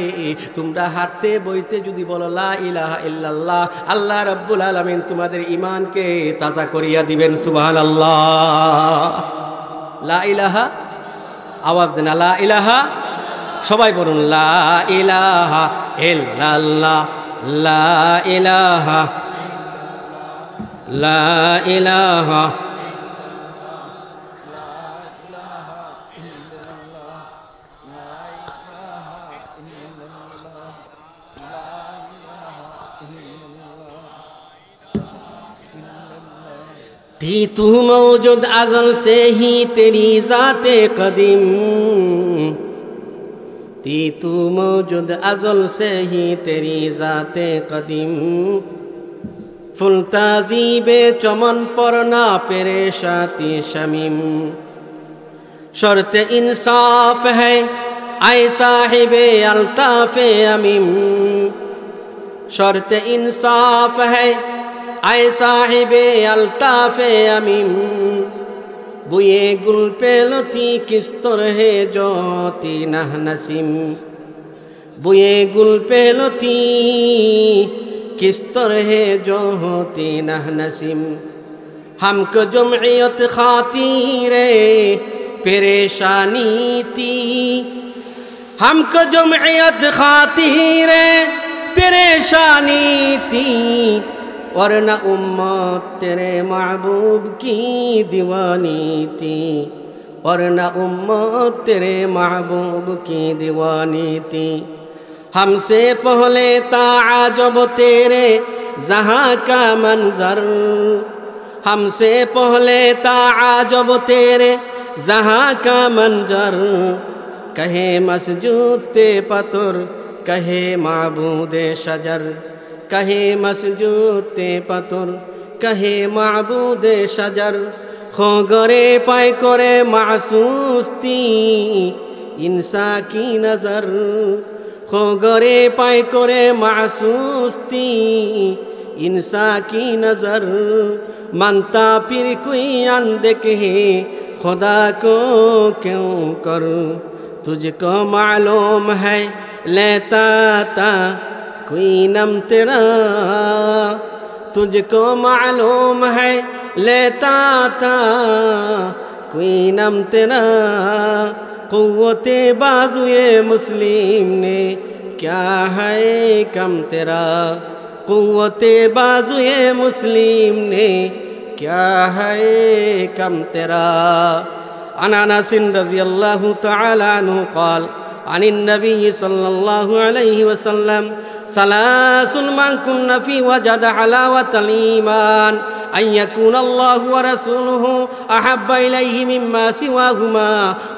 তোমরা হাঁটতে বইতে যদি বলো লা ইলাহা ইল্লাল্লাহ, আল্লাহ রাব্বুল আলামিন তোমাদের ঈমানকে তাজা করিয়া দিবেন। সুবহানাল্লাহ। লা ইলাহা, আওয়াজ দেন, লা ইলাহা, সবাই বলুন লা ইলাহা ইল্লাল্লাহ, লা ইলাহা, লা ইলাহা। थी तू मौजूद अज़ल से ही तेरी ज़ाते क़दीम, थी तू मौजूद अज़ल से ही तेरी ज़ाते क़दीम। फुलताज़ीबे चमन पर ना पेरेशाती शमीम। शर्त इंसाफ है आए साहिबे अल्ताफ़े अमीम। शर्त इंसाफ है आए साहिबे अल्ताफ़े अमीम। बुए गुल पे लती किस तरह जोती नह नसीम। बुए गुल पे लती किस तरह जो होती नह नसीम। हमको जमइयत खातिरे परेशानी थी। हमको जमइयत खातिरे परेशानी थी। वरना उम्मत तेरे महबूब की दीवानी थी। वरना उम्मत तेरे महबूब की दीवानी थी। हमसे पहले था आजब तेरे जहाँ का मंजर। हमसे पहले था आजब तेरे जहाँ का मंजर। कहे मस्जूद ते पत्थर कहे माबूदे शजर। कहे मस्जूद ते पत्थर कहे माबूदे शजर। खो गरे पाए करे महसूस थी इंसा की नज़र। खो गरे पाए करे महसूस थी इंसा की नज़र। मनता फिर कोई अनदेखे खुदा को क्यों करूं। तुझको मालूम है लेता था कोई नम तेरा। तुझको मालूम है लेता था कोई नम तेरा। क़ुव्वते बाज़ुए मुस्लिम ने क्या है कम तेरा। क़ुव्वते बाज़ुए मुस्लिम ने क्या है कम तेरा। अन अनस रज़ियल्लाहु तआला अन्हु क़ाल अन नबी सल्लल्लाहु अलैहि वसल्लम सलासुन मन कुन्न फी वजद हलावतल ईमान अन यकून अल्लाहु व रसूलुहु अहब्बा इलैहि मिम्मा सिवाहुमा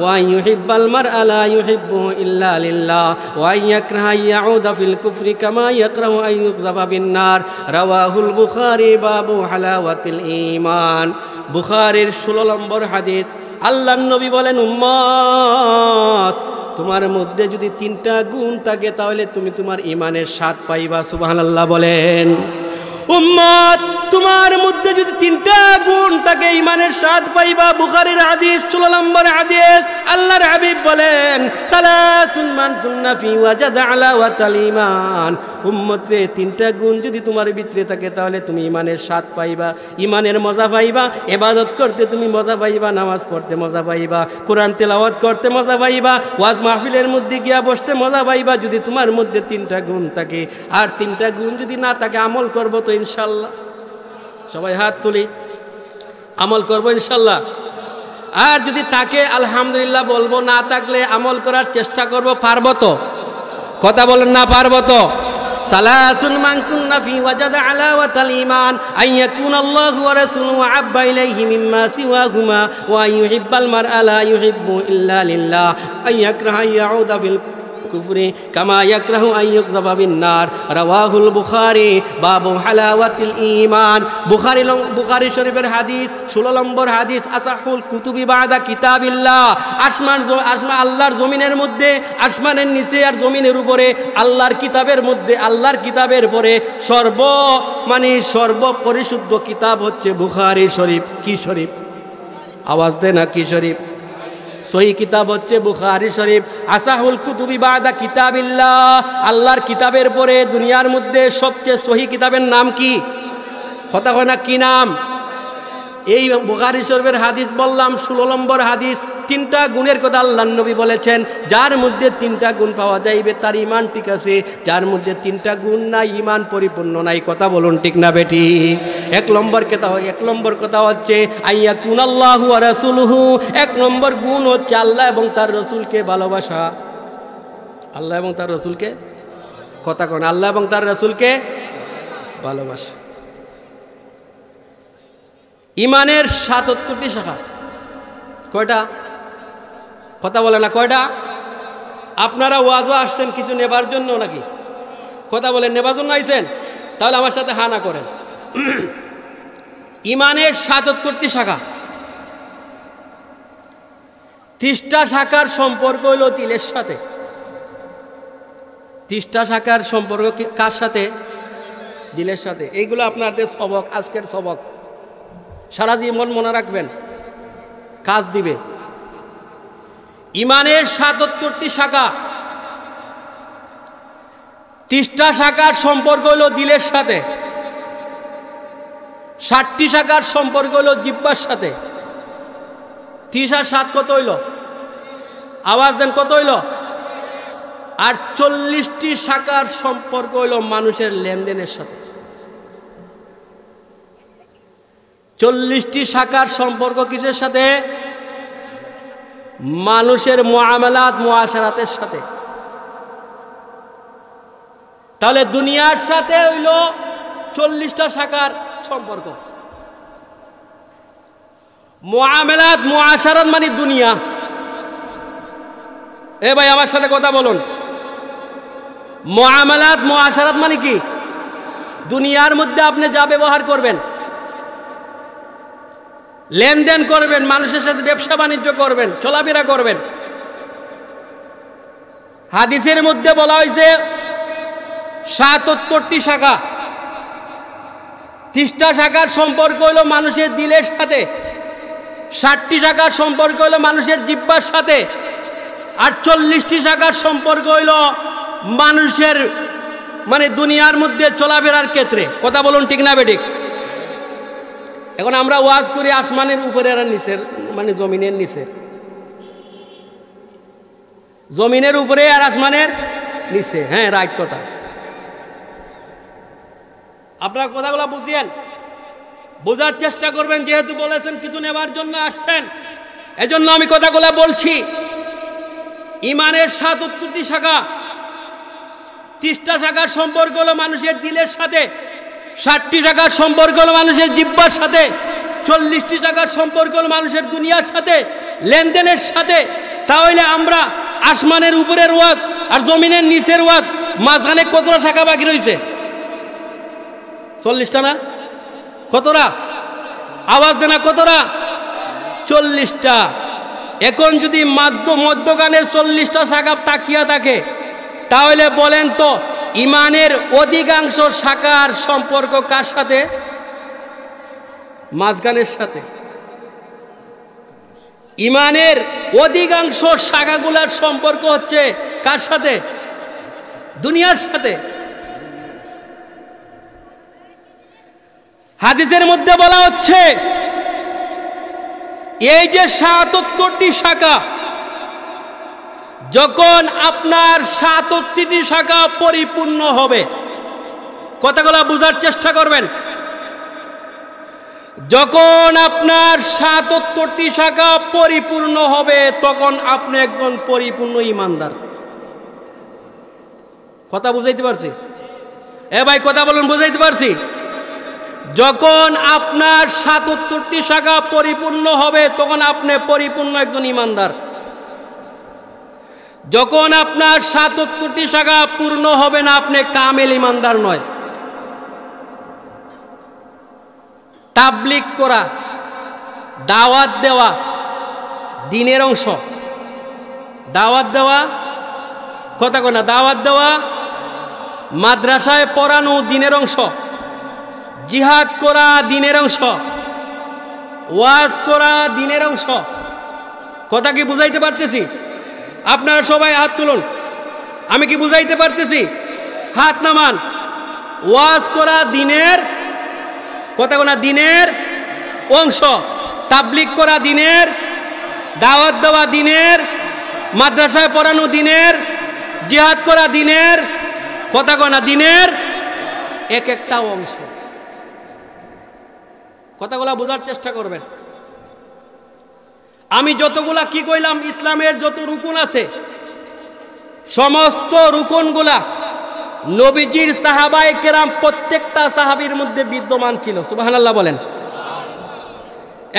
व अन युहिब्बल मरअ ला युहिब्बुहु इल्ला लिल्लाह व अन यकरहा अन यऊद फिल कुफ्रि कमा यकरहु अन युक़ज़फ़ बिन्नार। रवाहुल बुखारी बाबु हलावतिल ईमान। बुखारीर 16 নম্বর হাদিস। আল্লাহর নবী বলেন, উম্মত তোমার মধ্যে যদি 3টা গুণ থাকে তাহলে তুমি তোমার ঈমানের স্বাদ পাইবা। সুবহানাল্লাহ বলেন। উম্মত তোমার মধ্যে যদি 3টা গুণ থাকে ঈমানের স্বাদ পাইবা। বুখারীর হাদিস 16 নম্বর হাদিস। আল্লাহর হাবিব বলেন, সালাসুন মান কুন্না ফি ওয়াজাদা আলাওয়াতাল ঈমান। উম্মত রে 3টা গুণ যদি তোমার ভিতরে থাকে তাহলে তুমি ঈমানের স্বাদ পাইবা, ঈমানের মজা পাইবা। ইবাদত করতে তুমি মজা পাইবা, নামাজ পড়তে মজা পাইবা, কোরআন তেলাওয়াত করতে মজা পাইবা, ওয়াজ মাহফিলের মধ্যে গিয়া বসতে মজা পাইবা যদি তোমার মধ্যে 3টা গুণ থাকে। আর 3টা গুণ যদি না থাকে আমল করব তো ইনশাআল্লাহ। সবাই হাত তুলি, আমল করব ইনশাআল্লাহ। আর যদি তাকে আলহামদুলিল্লাহ বলবো, না থাকলে আমল করার চেষ্টা করব। পারবো তো? কথা বলেন না, পারবো তো? সালাসুন মান কুন্না ফি ওয়াজাদা আলাওয়াতাল ঈমান আন ইয়াকুনাল্লাহু ওয়া রাসূলুহু আহাব্বা ইলাইহি মিম্মা সিওয়াহুমা ওয়া ইউহিব্বাল মারআ লা ইউহিব্বু ইল্লা লিল্লাহ আন ইয়াকরাহা ইয়াউদা বিল কুফরি কামা ইয়াকরাহু আন ইউযফা বিন নার রাওয়াহুল বুখারী বাবু হালাওয়াতিল ঈমান। বুখারী শরীফের হাদিস 16 নম্বর হাদিস, আসাহুল কুতুবি বাদা কিতাবিল্লাহ। আসমান আল্লাহর জমিনের মধ্যে, আসমানের নিচে আর জমিনের উপরে আল্লাহর কিতাবের মধ্যে, আল্লাহর কিতাবের পরে সর্বপরিশুদ্ধ কিতাব হচ্ছে বুখারী শরীফ। কি শরীফ? আওয়াজ দেন না, কি শরীফ? সহি কিতাব হচ্ছে বুখারী শরীফ। আসাহুল কুতুবি বাদা কিতাবিল্লাহ, আল্লাহর কিতাবের পরে দুনিয়ার মধ্যে সবচেয়ে সহি কিতাবের নাম কি? কথা হয় না, কি নাম? এই বুখারী শরীফের হাদিস বললাম 16 নম্বর হাদিস। 3টা গুণের কথা আল্লাহর নবী বলেছেন, যার মধ্যে 3টা গুণ পাওয়া যাইবে তার ঈমান ঠিক আছে, যার মধ্যে 3টা গুণ নাই ঈমান পরিপূর্ণ নাই। কথা বলুন ঠিক না বেটি? 1 নম্বর কথা হচ্ছে আইয়াকুনাল্লাহু ওয়া রাসূলুহু। 1 নম্বর গুণ হচ্ছে আল্লাহ এবং তার রাসূলকে ভালোবাসা। আল্লাহ এবং তার রাসূলকে, কথা কোন, আল্লাহ এবং তার রাসূলকে ভালোবাসা। ঈমানের 77টি শাখা। কয়টা? কথা বলে না, কয়টা? আপনারা ওয়াজও আসছেন কিছু নেবার জন্য নাকি? কথা বলেন, নেবার জন্য আইছেন? তাহলে আমার সাথে হানা করেন। ঈমানের 77টি শাখা। 30টা শাখার সম্পর্ক হইল দিলের সাথে। 30টা শাখার সম্পর্ক কার সাথে? দিলের সাথে। এইগুলো আপনাদের সবক, আজকের সবক, সারা জীবন মনে রাখবেন, কাজ দিবে। ঈমানের 77টি শাখা। 30টা শাখার সম্পর্ক হইল দিলের সাথে, 60টি শাখার সম্পর্ক হইল জিহ্বার সাথে। 30 আর 7 কত হইল? আওয়াজ দেন, কত হইল? আর 40টি শাখার সম্পর্ক হইল মানুষের লেনদেনের সাথে। 40টি শাখার সম্পর্ক কিসের সাথে? মানুষের মুআমালাত মুআশারাতের সাথে। তাহলে দুনিয়ার সাথে হইল 40টা শাখার সম্পর্ক। মুআমালাত মুআশারাত মানে দুনিয়া। এ ভাই আমার সাথে কথা বলুন। মুআমালাত মুআশারাত মানে কি? দুনিয়ার মধ্যে আপনি যা ব্যবহার করবেন, লেনদেন করবেন, মানুষের সাথে ব্যবসা বাণিজ্য করবেন, চলাফেরা করবেন। হাদিসের মধ্যে বলা হয়েছে 77টি শাখা। 30টা শাখার সম্পর্ক হলো মানুষের দিলের সাথে, 60টি শাখার সম্পর্ক হলো মানুষের জিহ্বার সাথে, আর 40টি শাখার সম্পর্ক হইল মানুষের দুনিয়ার মধ্যে চলাফেরার ক্ষেত্রে। কথা বলুন ঠিক না বেঠিক? এখন আমরা ওয়াজ করি আসমানের উপরে আর নিচের, জমিনের নিচের, জমিনের উপরে আর আসমানের নিচে। হ্যাঁ, রাইট কথা। আপনারা কথাগুলো বুঝিয়েন, বোঝার চেষ্টা করবেন। যেহেতু বলেছেন কিছু নেবার জন্য আসছেন, এজন্য আমি কথাগুলো বলছি। ঈমানের 77টি শাখা। 30টা শাখার সম্পর্ক হলো মানুষের দিলের সাথে, 60টি শাখার সম্পর্ক হলো মানুষের জিহ্বার সাথে, 40টি শাখার সম্পর্ক হলো মানুষের দুনিয়ার সাথে, লেনদেনের সাথে। তাহলে আমরা আসমানের উপরের ওয়াজ আর জমিনের নিচের ওয়াজ, মাঝখানে কতটা শাখা বাকি রয়েছে? 40টা না? কতটা? আওয়াজ দেনা, কতটা? 40টা। এখন যদি মধ্যখানে 40টা শাখা তাকিয়া থাকে, তাহলে বলেন তো ঈমানের অধিকাংশ শাখার সম্পর্ক কার সাথে? মাঝখানের সাথে। ঈমানের অধিকাংশ শাখাগুলোর সম্পর্ক হচ্ছে কার সাথে? দুনিয়ার সাথে। হাদিসের মধ্যে বলা হচ্ছে এই যে 77টি শাখা, যখন আপনার 77টি শাখা পরিপূর্ণ হবে, কথাগুলো বোঝার চেষ্টা করবেন। যখন আপনার 77টি শাখা পরিপূর্ণ হবে, তখন আপনি একজন পরিপূর্ণ ঈমানদার। কথা বুঝাইতে পারছি? এ ভাই কথা বলুন, বুঝাইতে পারছি? যখন আপনার ৭৭টি শাখা পরিপূর্ণ হবে তখন আপনি পরিপূর্ণ একজন ইমানদার। যখন আপনার ৭৭টি শাখা পূর্ণ হবে না, আপনি কামেল ইমানদার নয়। তাবলীগ করা, দাওয়াত দেওয়া দ্বীনের অংশ। দাওয়াত দেওয়া, কথা কয় না, দাওয়াত দেওয়া, মাদ্রাসায় পড়ানো দ্বীনের অংশ, জিহাদ করা দ্বীনের অংশ, ওয়াজ করা দ্বীনের অংশ। কথা কি বুঝাইতে পারতেছি? আপনারা সবাই হাত তুলুন। আমি কি বুঝাইতে পারতেছি? হাত নামান। ওয়াজ করা দ্বীনের, কথা কয় না, দ্বীনের অংশ। তাবলীগ করা দ্বীনের, দাওয়াত দেওয়া দ্বীনের, মাদ্রাসায় পড়ানো দ্বীনের, জিহাদ করা দ্বীনের, কথা কয় না, দ্বীনের এক একটা অংশ। কথাগুলা বোঝার চেষ্টা করবেন। আমি যতগুলা কি কইলাম, ইসলামের যত রুকুন আছে সমস্ত রুকুনগুলা নবীজির সাহাবায়ে কেরাম প্রত্যেকটা সাহাবীর মধ্যে বিদ্যমান ছিল। সুবহানাল্লাহ বলেন।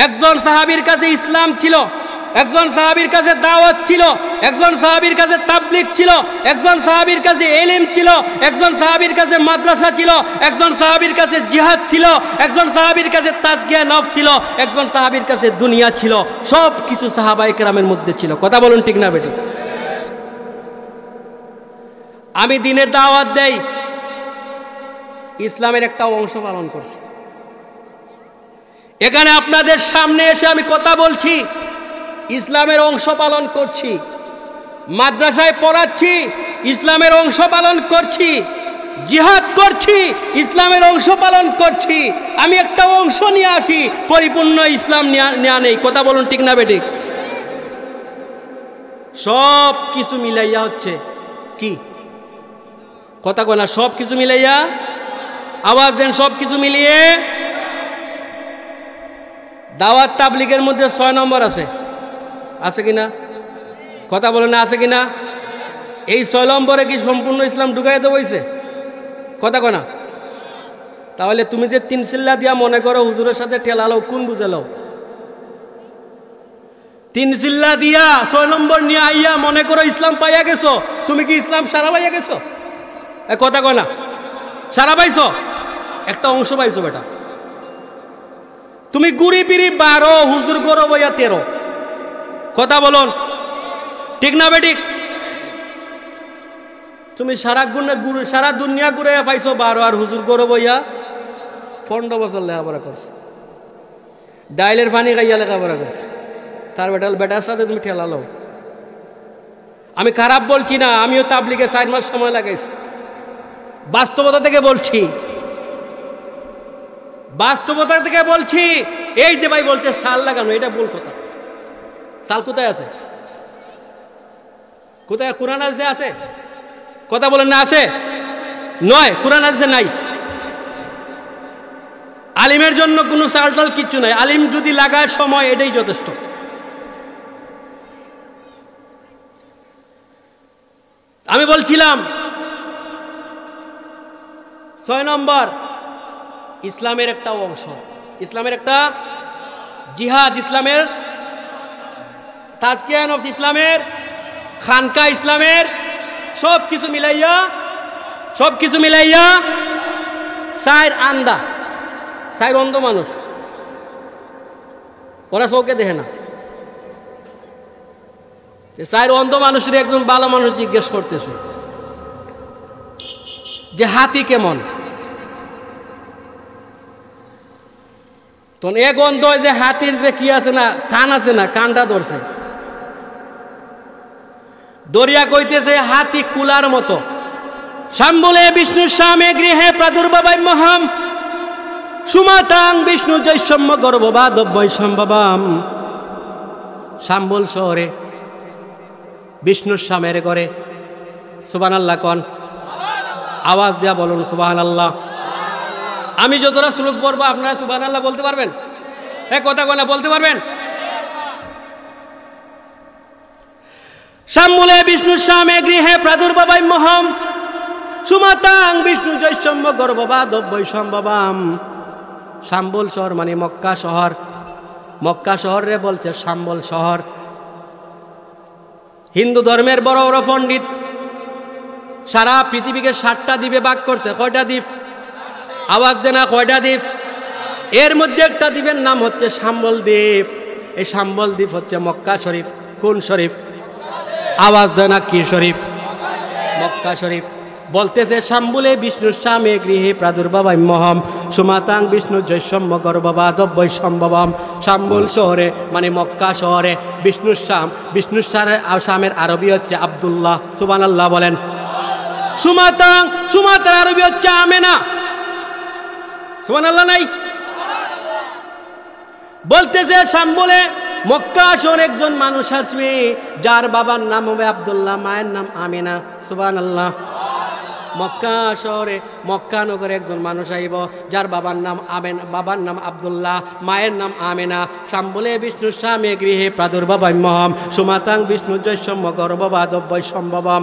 একজন সাহাবীর কাছে ইসলাম ছিল, একজন সাহাবীর কাছে দাওয়াত ছিল, একজন সাহাবীর কাছে তাবলীগ ছিল, একজন সাহাবীর কাছে ইলম ছিল, একজন সাহাবীর কাছে মাদ্রাসা ছিল, একজন সাহাবীর কাছে জিহাদ ছিল, একজন সাহাবীর কাছে তাজকিয়া নফস ছিল, একজন সাহাবীর কাছে দুনিয়া ছিল। সব কিছু সাহাবায়ে কেরামের মধ্যে ছিল। কথা বলুন ঠিক না বেটি? আমি দ্বীনের দাওয়াত দেই, ইসলামের একটা অংশ পালন করছি। এখানে আপনাদের সামনে এসে আমি কথা বলছি, ইসলামের অংশ পালন করছি। মাদ্রাসায় পড়াচ্ছি, ইসলামের অংশ পালন করছি। জিহাদ করছি, ইসলামের অংশ পালন করছি। আমি একটা অংশ নিয়ে আসি, পরিপূর্ণ ইসলাম নেওয়া নেই। কথা বলুন ঠিক না বেঠিক? সব কিছু মিলাইয়া হচ্ছে কি? কথা কয় না, সব কিছু মিলাইয়া, আওয়াজ দেন, সব কিছু মিলিয়ে দাওয়াত তাবলীগের মধ্যে ৬ নম্বর আছে। আছে কিনা? কথা বলেন না, আছে কিনা? এই ৬ নম্বরে কি সম্পূর্ণ ইসলাম ঢুকাই দেওয়া হয়েছে? কথা কয় না? তাহলে তুমি যে ৩ চিল্লা দিয়া মনে করো হুজুরের সাথে ঠেলালো, কোন বুঝালো? ৩ চিল্লা দিয়া ৬ নম্বর নিয়ে আইয়া মনে করো ইসলাম পাইয়া গেছো। তুমি কি ইসলাম সারা পাইয়া গেছো? কথা কয় না, সারা পাইছো? একটা অংশ পাইছো বেটা। তুমি গুড়ি পিড়ি ১২, হুজুর গরো বইয়া ১৩। কথা বলুন ঠিক না বেঠিক? তুমি সারা দুনিয়া ঘুরে পাইছো ১২, আর হুজুর গরো বইয়া ১৫ বছর লেখাপড়া করছে, ডাইলের পানি খাইয়া লেখাপড়া করছে। তার বেটার সাথে তুমি ঠেলালো। আমি খারাপ বলছি না, আমিও তাবলীগে ৪ মাস সময় লাগাইছি। বাস্তবতা থেকে বলছি, বাস্তবতা থেকে বলছি। এই যে ভাই বলতে সাল লাগানো, এটা ভুল কথা। সাল কোথায় আছে? কোথায়? কোরআন হাদিসে আছে? কথা বলেন না, আছে? নয়, কোরআন হাদিসে নাই। আলিমের জন্য কোনো সাল টাল কিচ্ছু নাই। আলিম যদি লাগায় সময়, এটাই যথেষ্ট। আমি বলছিলাম ৬ নম্বর ইসলামের একটা অংশ, ইসলামের একটা জিহাদ, ইসলামের তাজকিয়া নফস, ইসলামের খানকা, ইসলামের সব কিছু মিলাইয়া, সব কিছু মিলাইয়া ৪ আন্দা, ৪ অন্ধ মানুষ, ওরা চৌকে দেখে না। ৪ অন্ধ মানুষের একজন ভালো মানুষ জিজ্ঞেস করতেছে যে হাতি কেমন? তখন এক অন্ধ যে হাতির যে কি আছে না, কান আছে না, কানটা ধরছে, দরিয়া কইতেছে হাতি কুলার মতো। শাম্বলে বিষ্ণুর স্বামে গৃহে প্রাদুর্ভাবায় মহাম সুমাতাং বিষ্ণু জৈসম্য গর্ভবাদব্যয় সম্ভবাম। শাম্বল শহরে বিষ্ণুর স্বামের ঘরে, সুবহানাল্লাহ কন, আওয়াজ দেয়া বলুন সুবহানাল্লাহ। আমি যতটা শ্লোক পড়বো আপনারা সুবহানাল্লাহ বলতে পারবেন? হ্যাঁ, কথা বলা বলতে পারবেন? শাম্বলে বিষ্ণুর স্বামে গৃহে প্রাদুর্ভাবায় মহাম সুমাতাং বিষ্ণু জৈসম্য গর্ভবাদব বৈসম্ভবাম। শাম্বল শহর মানে মক্কা শহর। মক্কা শহরে বলছে শাম্বল শহর। হিন্দু ধর্মের বড় বড় পণ্ডিত সারা পৃথিবীকে 7টা দ্বীপে ভাগ করছে। কয়টা দ্বীপ? আওয়াজ দেনা, কয়টা দ্বীপ? এর মধ্যে একটা দ্বীপের নাম হচ্ছে শাম্বল দ্বীপ। এই শাম্বল দ্বীপ হচ্ছে মক্কা শরীফ। কোন শরীফ? আওয়াজ দেনা, কি শরীফ? মক্কা শরীফ। বলতেছে শাম্বুলে বিষ্ণুর স্বামী গৃহে প্রাদুর্ভাবাম্যহম সুমাতাং বিষ্ণু জৈসম্য গর্ভবাদব বৈসম্ভবম। শাম্বুল শহরে মানে মক্কা শহরে বিষ্ণুর স্বামের আরবি হচ্ছে আব্দুল্লাহ। সুবহানাল্লাহ বলেন। সুমাতাং, সুমাতার আরবি হচ্ছে আমেনা। সুবহানাল্লাহ নাই? বলতেছে শাম্বুলে মক্কা শহরে একজন মানুষ আসবে যার বাবার নাম হবে আব্দুল্লাহ, মায়ের নাম আমেনা। সুবহানাল্লাহ। মক্কা শহরে মক্কা নগরে একজন মানুষ আইব যার বাবার নাম বাবার নাম আব্দুল্লাহ, মায়ের নাম আমেনা। শাম্বুলে বিষ্ণুর স্বামী গৃহে প্রাদুর্ভাবাম্যহম সুমাতাং বিষ্ণু জৈসম্য গর্ভবাদব বৈসম্ভবম।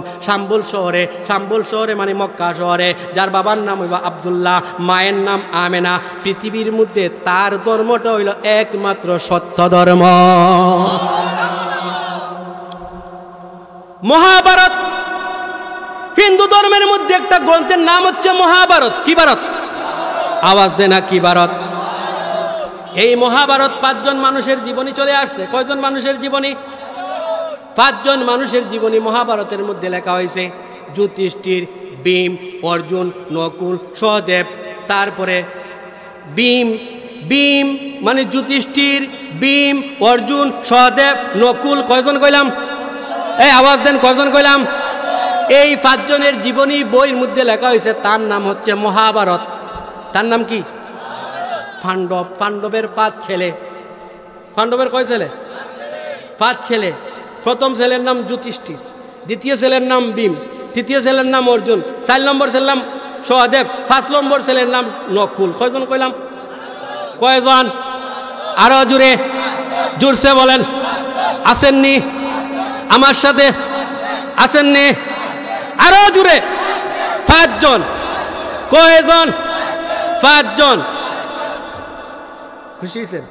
শাম্বুল শহরে মানে মক্কা শহরে যার বাবার নাম হইব আব্দুল্লাহ, মায়ের নাম আমেনা। পৃথিবীর মধ্যে তার ধর্মটা হইল একমাত্র সত্য ধর্ম। মহাভারত হিন্দু ধর্মের মধ্যে একটা গ্রন্থের নাম হচ্ছে মহাভারত। কি ভারত? আওয়াজ দেনা, কি ভারত? এই মহাভারত 5 জন মানুষের জীবনী চলে আসছে। কয়জন মানুষের জীবনী? 5 জন মানুষের জীবনী মহাভারতের মধ্যে লেখা হয়েছে। যুধিষ্ঠির, ভীম, অর্জুন, নকুল, সহদেব। তারপরে ভীম মানে যুধিষ্ঠির, ভীম, অর্জুন, সহদেব, নকুল। কয়জন কইলাম? এই আওয়াজ দেন, কয়জন কইলাম? এই 5 জনের জীবনী বইয়ের মধ্যে লেখা হয়েছে। তার নাম হচ্ছে মহাভারত। তার নাম কি? পাণ্ডব। পাণ্ডবের 5 ছেলে। পাণ্ডবের কয় ছেলে? 5 ছেলে। প্রথম ছেলের নাম যুধিষ্ঠির, দ্বিতীয় ছেলের নাম ভীম, তৃতীয় ছেলের নাম অর্জুন, 4 নম্বর ছেলের নাম সহদেব, 5 নম্বর ছেলের নাম নকুল। কয়জন কইলাম? কয়জন? আরো জোরসে বলেন। আসেননি আমার সাথে? আসেননি? আরো জোরে। 5 জন। কয়জন? 5 জন। খুশি হয়েছেন?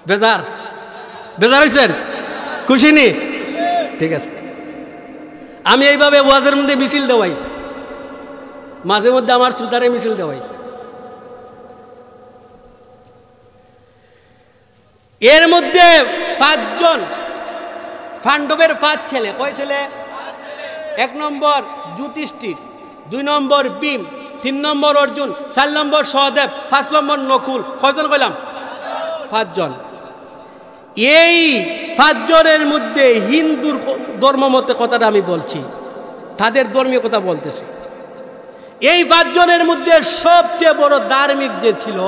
বেজার হয়েছেন? খুশি নি? ঠিক আছে। আমি এইভাবে ওয়াজের মধ্যে মিছিল দেওয়াই, মাঝে মধ্যে আমার শ্রোতারে মিছিল দেওয়াই। এর মধ্যে 5 জন পাণ্ডবের 5 ছেলে। কয় ছেলে? 1 নম্বর যুধিষ্ঠির, 2 নম্বর ভীম, 3 নম্বর অর্জুন, 4 নম্বর সহদেব, 5 নম্বর নকুল। কয়জন কইলাম? 5 জন। এই 5 জনের মধ্যে হিন্দুর ধর্ম মতে কথাটা আমি বলছি, তাদের ধর্মীয় কথা বলতেছি। এই 5 জনের মধ্যে সবচেয়ে বড় ধার্মিক যে ছিল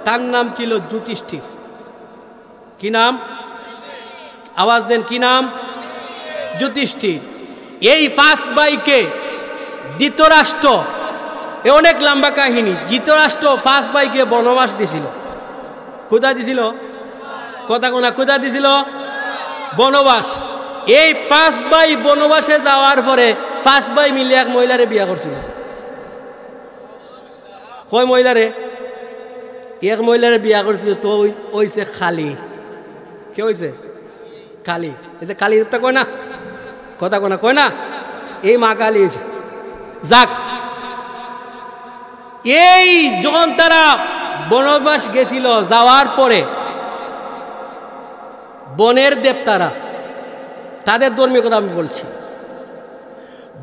তার নাম ছিল যুধিষ্ঠির। কি নাম? আওয়াজ দেন, কি নাম? যুধিষ্ঠির। এই 5 ভাইকে ধৃতরাষ্ট্র, এ অনেক লম্বা কাহিনী। ধৃতরাষ্ট্র 5 ভাইকে বনবাস দিছিল। কোথায় দিছিল? কথা কোনা, কোথায় দিছিল? বনবাস। এই 5 ভাই বনবাসে যাওয়ার পরে 5 ভাই মিলে এক মহিলারে বিয়ে করছিল। কয় মহিলারে? এক মহিলারে বিয়ে করছিল। তো হইছে খালি। কে হইছে? কালী। এই যে কালী দেবতা কয় না, কথা কোনা কয় না, এই মা কালী হয়েছে। যাক, এই যখন তারা বনবাস গেছিল, যাওয়ার পরে বনের দেবতারা, তাদের ধর্মীয় কথা আমি বলছি,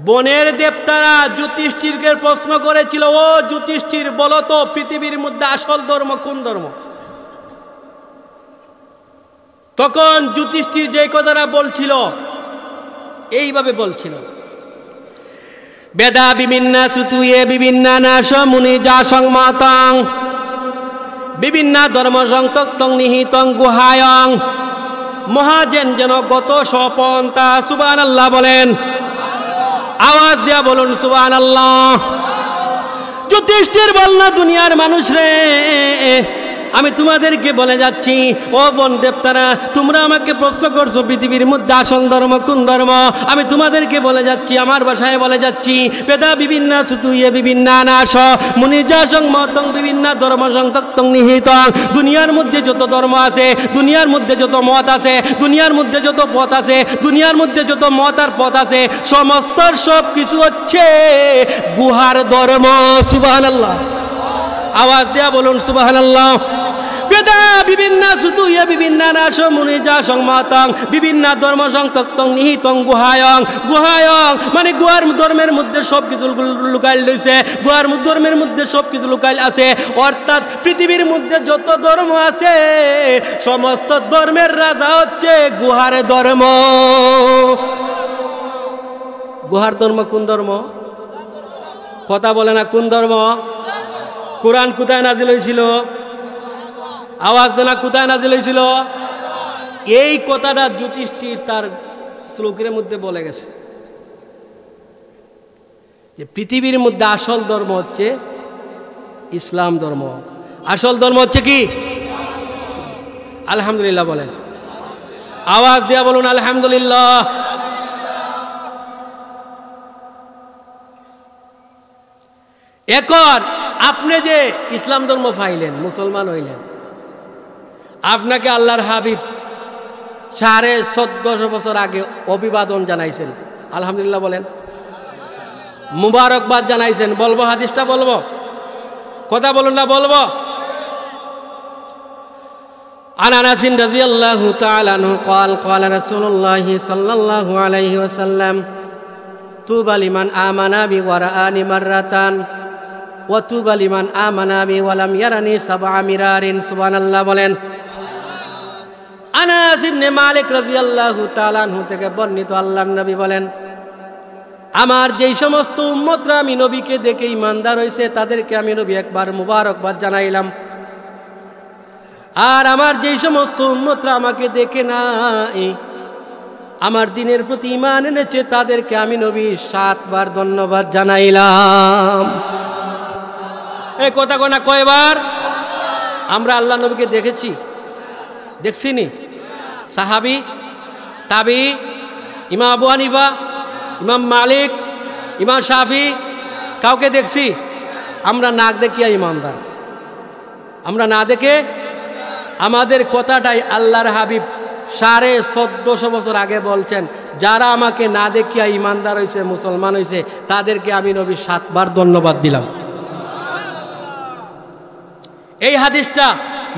বনের দেবতারা যুধিষ্ঠিরকে প্রশ্ন করেছিল, ও যুধিষ্ঠির, বলো তো পৃথিবীর মধ্যে আসল ধর্ম কোন ধর্ম? তখন যুধিষ্ঠির যে কথাটা বলছিল এইভাবে বলছিল, বেদা বিবিন্না সুতুয়ে বিবিন্না নাশ মুনি যা সংমাতাং বিভিন্ন ধর্ম সংতক্তং নিহিতং গুহায়ং মহাজেন যেন গত সপন্তা। সুবহানাল্লাহ বলেন, আওয়াজ দিয়া বলুন সুবহানাল্লাহ। যুধিষ্ঠির বলল, দুনিয়ার মানুষ রে, আমি তোমাদেরকে বলে যাচ্ছি, ও বোন দেবতারা, তোমরা আমাকে প্রশ্ন করছো পৃথিবীর মধ্যে আসল ধর্ম কোন ধর্ম। আমি তোমাদেরকে বলে যাচ্ছি, আমার ভাষায় বলে যাচ্ছি, পেদা বিভিন্ন সুতুয়ে বিভিন্ন নাশ মুনিজা সংমতং বিভিন্ন ধর্ম সংতক্তং নিহিতং। দুনিয়ার মধ্যে যত ধর্ম আছে, দুনিয়ার মধ্যে যত মত আছে, দুনিয়ার মধ্যে যত পথ আছে, দুনিয়ার মধ্যে যত মত আর পথ আছে, সমস্ত সব কিছু হচ্ছে গুহার ধর্ম। সুবহানাল্লাহ, আওয়াজ দেয়া বলুন সুবহানাল্লাহ। বেদা বিভিন্ন সুতুয়ে বিভিন্ন নাশ মুনিজা সংমতং বিভিন্ন ধর্ম সংতক্তং নিহিতং গুহায়ং। গুহায়ং মানে গুহার ধর্মের মধ্যে সব কিছু লুকাইল রয়েছে, গুহার ধর্মের মধ্যে সব কিছু লুকাইল আছে। অর্থাৎ পৃথিবীর মধ্যে যত ধর্ম আছে, সমস্ত ধর্মের রাজা হচ্ছে গুহার ধর্ম। গুহার ধর্ম কোন ধর্ম? কথা বলে না, কোন ধর্ম? কোরআন কোথায় নাজিল হয়েছিল? আওয়াজ দেনা, কোথায় নাজিল হয়েছিল? এই কথাটা যুধিষ্ঠির তার শ্লোকের মধ্যে বলে গেছে যে পৃথিবীর মধ্যে আসল ধর্ম হচ্ছে ইসলাম ধর্ম। আসল ধর্ম হচ্ছে কি? আলহামদুলিল্লাহ বলেন, আওয়াজ দেয়া বলুন আলহামদুলিল্লাহ। এখন আপনি যে ইসলাম ধর্ম পাইলেন, মুসলমান হইলেন, আপনাকে আল্লাহর হাবিব 1450 বছর আগে অভিবাদন জানাইছেন। আলহামদুলিল্লাহ বলেন, মুবারকবাদ জানাইছেন। বলবো হাদিসটা? বলবো? কথা বলুন না, বলবো? عن أنس رضي الله تعالى عنه قال قال رسول الله صلى الله عليه وسلم طوبى لمن آمن بي ورآني مرة وطوبى لمن آمن بي ولم يرني 7 مرار। সুবহানাল্লাহ বলেন। আনাস ইবনে মালিক রাদিয়াল্লাহু তাআলা আনহু থেকে বর্ণিত, আল্লাহর নবী বলেন, আমার যেই সমস্ত উম্মতরা আমি নবীকে দেখে ঈমানদার হয়েছে, তাদেরকে আমি নবী একবার মুবারকবাদ জানাইলাম। আর আমার যেই সমস্ত উম্মতরা আমাকে দেখে নাই, আমার দিনের প্রতি ঈমান এনেছে, তাদেরকে আমি নবী 7 বার ধন্যবাদ জানাইলাম। এই কথা কোনা কয়বার? আমরা আল্লাহ নবীকে দেখেছি? দেখছিনি? সাহাবি, তাবি, ইমাম আবু হানিফা, ইমাম মালিক, ইমাম শাফি, কাউকে দেখছি? আমরা নাক দেখিয়া ইমানদার, আমরা না দেখে। আমাদের কথাটাই আল্লাহর হাবিব 1450 বছর আগে বলছেন, যারা আমাকে না দেখিয়া ইমানদার হয়েছে, মুসলমান হয়েছে, তাদেরকে আমি নবী 7 বার ধন্যবাদ দিলাম। এই হাদিসটা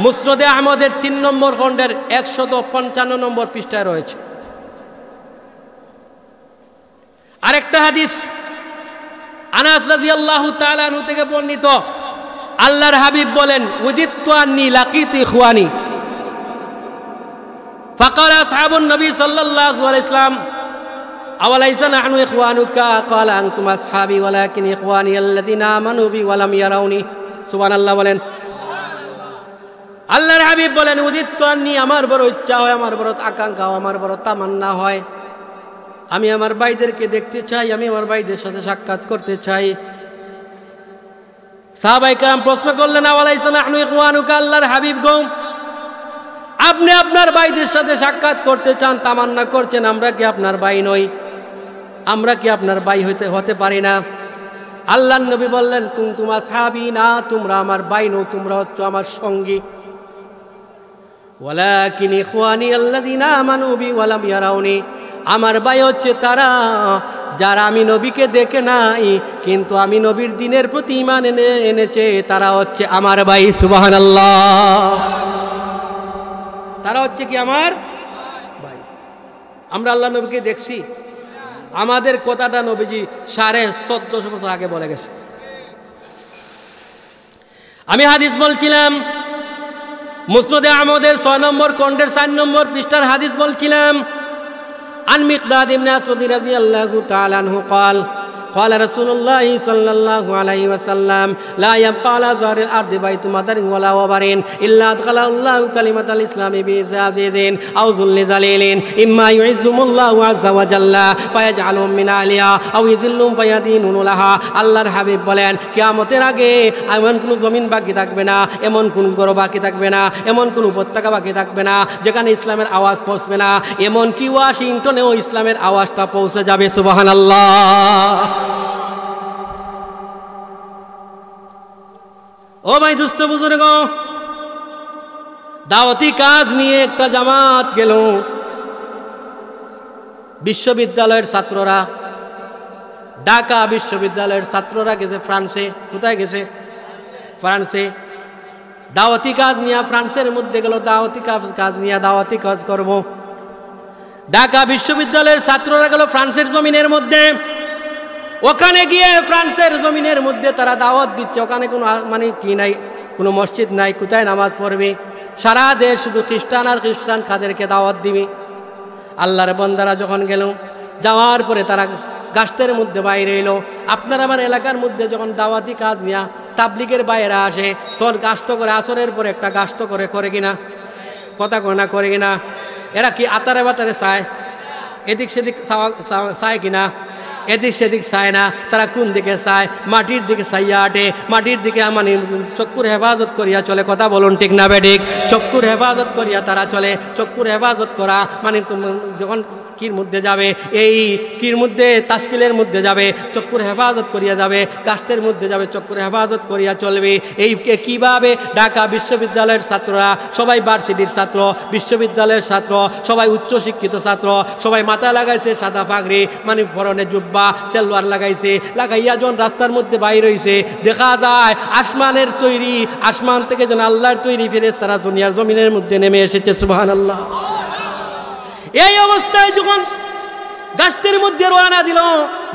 মুসনদে আহমদের 3 নম্বর খণ্ডের 155 নম্বর পৃষ্ঠায় রয়েছে। আরেকটা হাদিস আনাস রাদিয়াল্লাহু তাআলা আনহু থেকে বর্ণিত, আল্লাহর হাবিব বলেন, উদিতু আন্নী লাকিতু ইখওয়ানি ফাকালা আসহাবুন নবী সাল্লাল্লাহু আলাইহি ওয়াসাল্লাম আওয়ালাইসা নাহনু ইখওয়ানুকা ক্বালা আনতুম আসহাবি ওয়ালাকিন ইখওয়ানি আল্লাযিনা আমানু বি ওয়া লাম ইয়ারাউনি। সুবহানাল্লাহ বলেন। আল্লাহর হাবিব বলেন, উদিতু আন্নী, আমার বড় ইচ্ছা হয়, আমার বড় আকাঙ্ক্ষা, আমার বড় তামান্না হয়, আমি আমার ভাইদেরকে দেখতে চাই, আমি আমার ভাইদের সাথে সাক্ষাৎ করতে চাই। সাহাবায়ে কেরাম প্রশ্ন করলেন, আওয়ালাইসা নাহনু ইখওয়ানুকা, আল্লাহর হাবিব গো, আপনি আপনার ভাইদের সাথে সাক্ষাৎ করতে চান, তামান্না করছেন, আমরা কি আপনার ভাই নই? আমরা কি আপনার ভাই হতে পারি না? আল্লাহর নবী বললেন, কুনতুম আসহাবি, না, তোমরা আমার ভাই নও, তোমরা হচ্ছ আমার সঙ্গী। ওয়ালাকিন ইখওয়ানি আল্লাযিনা আমানু বি ওয়া লাম ইয়ারাউনি, আমার ভাই হচ্ছে তারা যারা আমি নবীকে দেখে নাই কিন্তু আমি নবীর দিনের প্রতি ঈমান এনেছে, তারা হচ্ছে আমার ভাই। সুবহানাল্লাহ। তারা হচ্ছে কি? আমার ভাই। আমরা আল্লাহ নবীকে দেখছি, আমাদের কথাটা নবীজি 1450 বছর আগে বলে গেছে। আমি হাদিস বলছিলাম, মুসনদে আহমদের 6 নম্বর খণ্ডের 4 নম্বর পৃষ্ঠার হাদিস বলছিলাম। عن مقداد بن أسود رضي الله تعالى عنه قال قال رسول الله صلى الله عليه وسلم لا يبقى على ظهر الأرض بيت مطر ولا وبر إلا أدخله الله كلمة الإسلام بعزيز أو ذل ذليل إما يعزهم الله عز وجل فيجعلهم من أهلها أو يذلهم فيدينون لها আল্লাহর হাবিব বলেন কিয়ামতের আগে এমন কোন জমিন বাকি থাকবে না, এমন কোন গড় বাকি থাকবে না, এমন কোন উপত্যকা বাকি থাকবে না যেখানে ইসলামের আওয়াজ পৌঁছবে না। এমন কি ওয়াশিংটনেও ইসলামের আওয়াজটা পৌঁছে যাবে। সুবহানাল্লাহ। ও ভাই দুস্থ বুজুর্গ, দাওয়াতি কাজ নিয়ে একটা জামাত গেল। বিশ্ববিদ্যালয়ের ছাত্ররা, ঢাকা বিশ্ববিদ্যালয়ের ছাত্ররা গেছে ফ্রান্সে। কোথায় গেছে? ফ্রান্সে। দাওয়াতি কাজ নিয়ে ফ্রান্সের মধ্যে গেল। দাওয়াতি কাজ নিয়ে দাওয়াতি কাজ করব। ঢাকা বিশ্ববিদ্যালয়ের ছাত্ররা গেল ফ্রান্সের জমিনের মধ্যে। ওখানে গিয়ে ফ্রান্সের জমিনের মধ্যে তারা দাওয়াত দিচ্ছে। ওখানে কোনো মানে কি নাই, কোনো মসজিদ নাই, কোথায় নামাজ পড়বে? সারা দেশ শুধু খ্রিস্টান আর খ্রিস্টান কাদেরকে দাওয়াত দিবে। আল্লাহর বান্দারা যখন গেল, যাওয়ার পরে তারা গাছের মধ্যে বাইরে এলো। আপনার আমার এলাকার মধ্যে যখন দাওয়াতি কাজ নিয়ে তাবলিগের বাইরে আসে, তখন গাছ করে আসরের পরে একটা গাছ করে কিনা? কথা কয় না? করে কিনা? এরা কি আতারে বাতারে চায়? এদিক সেদিক চায় কিনা? এদিক সেদিক চায় না। তারা কোন দিকে চায়? মাটির দিকে চাইয়া আটে, মাটির দিকে মানে চক্ষুর হেফাজত করিয়া চলে। কথা বলুন ঠিক না বেঠিক? চক্ষুর হেফাজত করিয়া তারা চলে। চক্ষুর হেফাজত করা মানে যখন কির মধ্যে যাবে, এই কির মধ্যে তাশকিলের মধ্যে যাবে, চক্ষুর হেফাজত করিয়া যাবে। গাছের মধ্যে যাবে, চক্ষুর হেফাজত করিয়া চলবে। এই কিভাবে ঢাকা বিশ্ববিদ্যালয়ের ছাত্ররা সবাই ভার্সিটির ছাত্র, বিশ্ববিদ্যালয়ের ছাত্র, সবাই উচ্চশিক্ষিত ছাত্র, সবাই মাথায় লাগাইছে সাদা পাগড়ি, মানে পরনে জুব্বা সেলওয়ার লাগাইছে। লাগাইয়া যখন রাস্তার মধ্যে বাইর হইছে, দেখা যায় আসমানের তৈরি, আসমান থেকে যেন আল্লাহর তৈরি ফেরেশতারা দুনিয়ার জমিনের মধ্যে নেমে এসেছে। সুবহানাল্লাহ। এই অবস্থায় যখন গাছের মধ্যে রওনা দিল,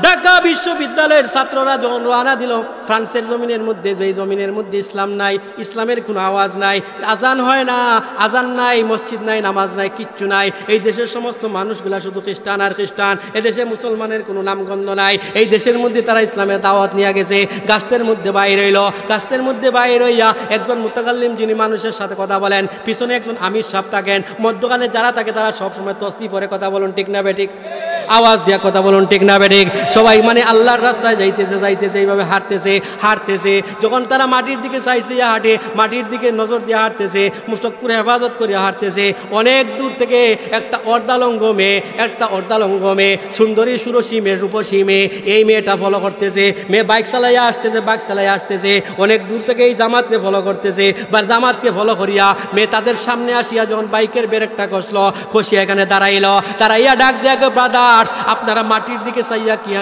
ঢাকা বিশ্ববিদ্যালয়ের ছাত্ররা যখন রওনা দিল ফ্রান্সের জমিনের মধ্যে, যেই জমিনের মধ্যে ইসলাম নাই, ইসলামের কোনো আওয়াজ নাই, আজান হয় না, আজান নাই, মসজিদ নাই, নামাজ নাই, কিচ্ছু নাই। এই দেশের সমস্ত মানুষগুলা শুধু খ্রিস্টান আর খ্রিস্টান। এদেশে মুসলমানের কোনো নামগন্ধ নাই। এই দেশের মধ্যে তারা ইসলামের দাওয়াত নিয়ে গেছে। গাছের মধ্যে বাইরে হইল। গাছের মধ্যে বাইরে হইয়া একজন মুতাকাল্লিম, যিনি মানুষের সাথে কথা বলেন, পিছনে একজন আমির সাহেব থাকেন, মধ্যখানে যারা থাকে তারা সবসময় তসবিহ পড়ে। কথা বলুন ঠিক না বেঠিক? আওয়াজ দিয়া কথা বলুন ঠিক না বেঠিক? সবাই মানে আল্লাহর রাস্তায় যাইতেছে, এইভাবে হাঁটতেছে। যখন তারা মাটির দিকে চাইছে হাঁটে, মাটির দিকে নজর দিয়ে হাঁটতেছে, চক্ষুর হেফাজত করে হাঁটতেছে। অনেক দূর থেকে একটা অর্ধালঙ্গ মেয়ে, সুন্দরী সুরসী মেয়ে, রূপসী মেয়ে, এই মেয়েটা ফলো করতেছে। মেয়ে বাইক চালাইয়া আসতেছে। অনেক দূর থেকে এই জামাতকে ফলো করতেছে। বা জামাতকে ফলো করিয়া মেয়ে তাদের সামনে আসিয়া যখন বাইকের ব্রেকটা কষিয়া এখানে দাঁড়াইয়া ডাক দেয়া, ব্রাদার্স, আপনারা মাটির দিকে চাইয়া কি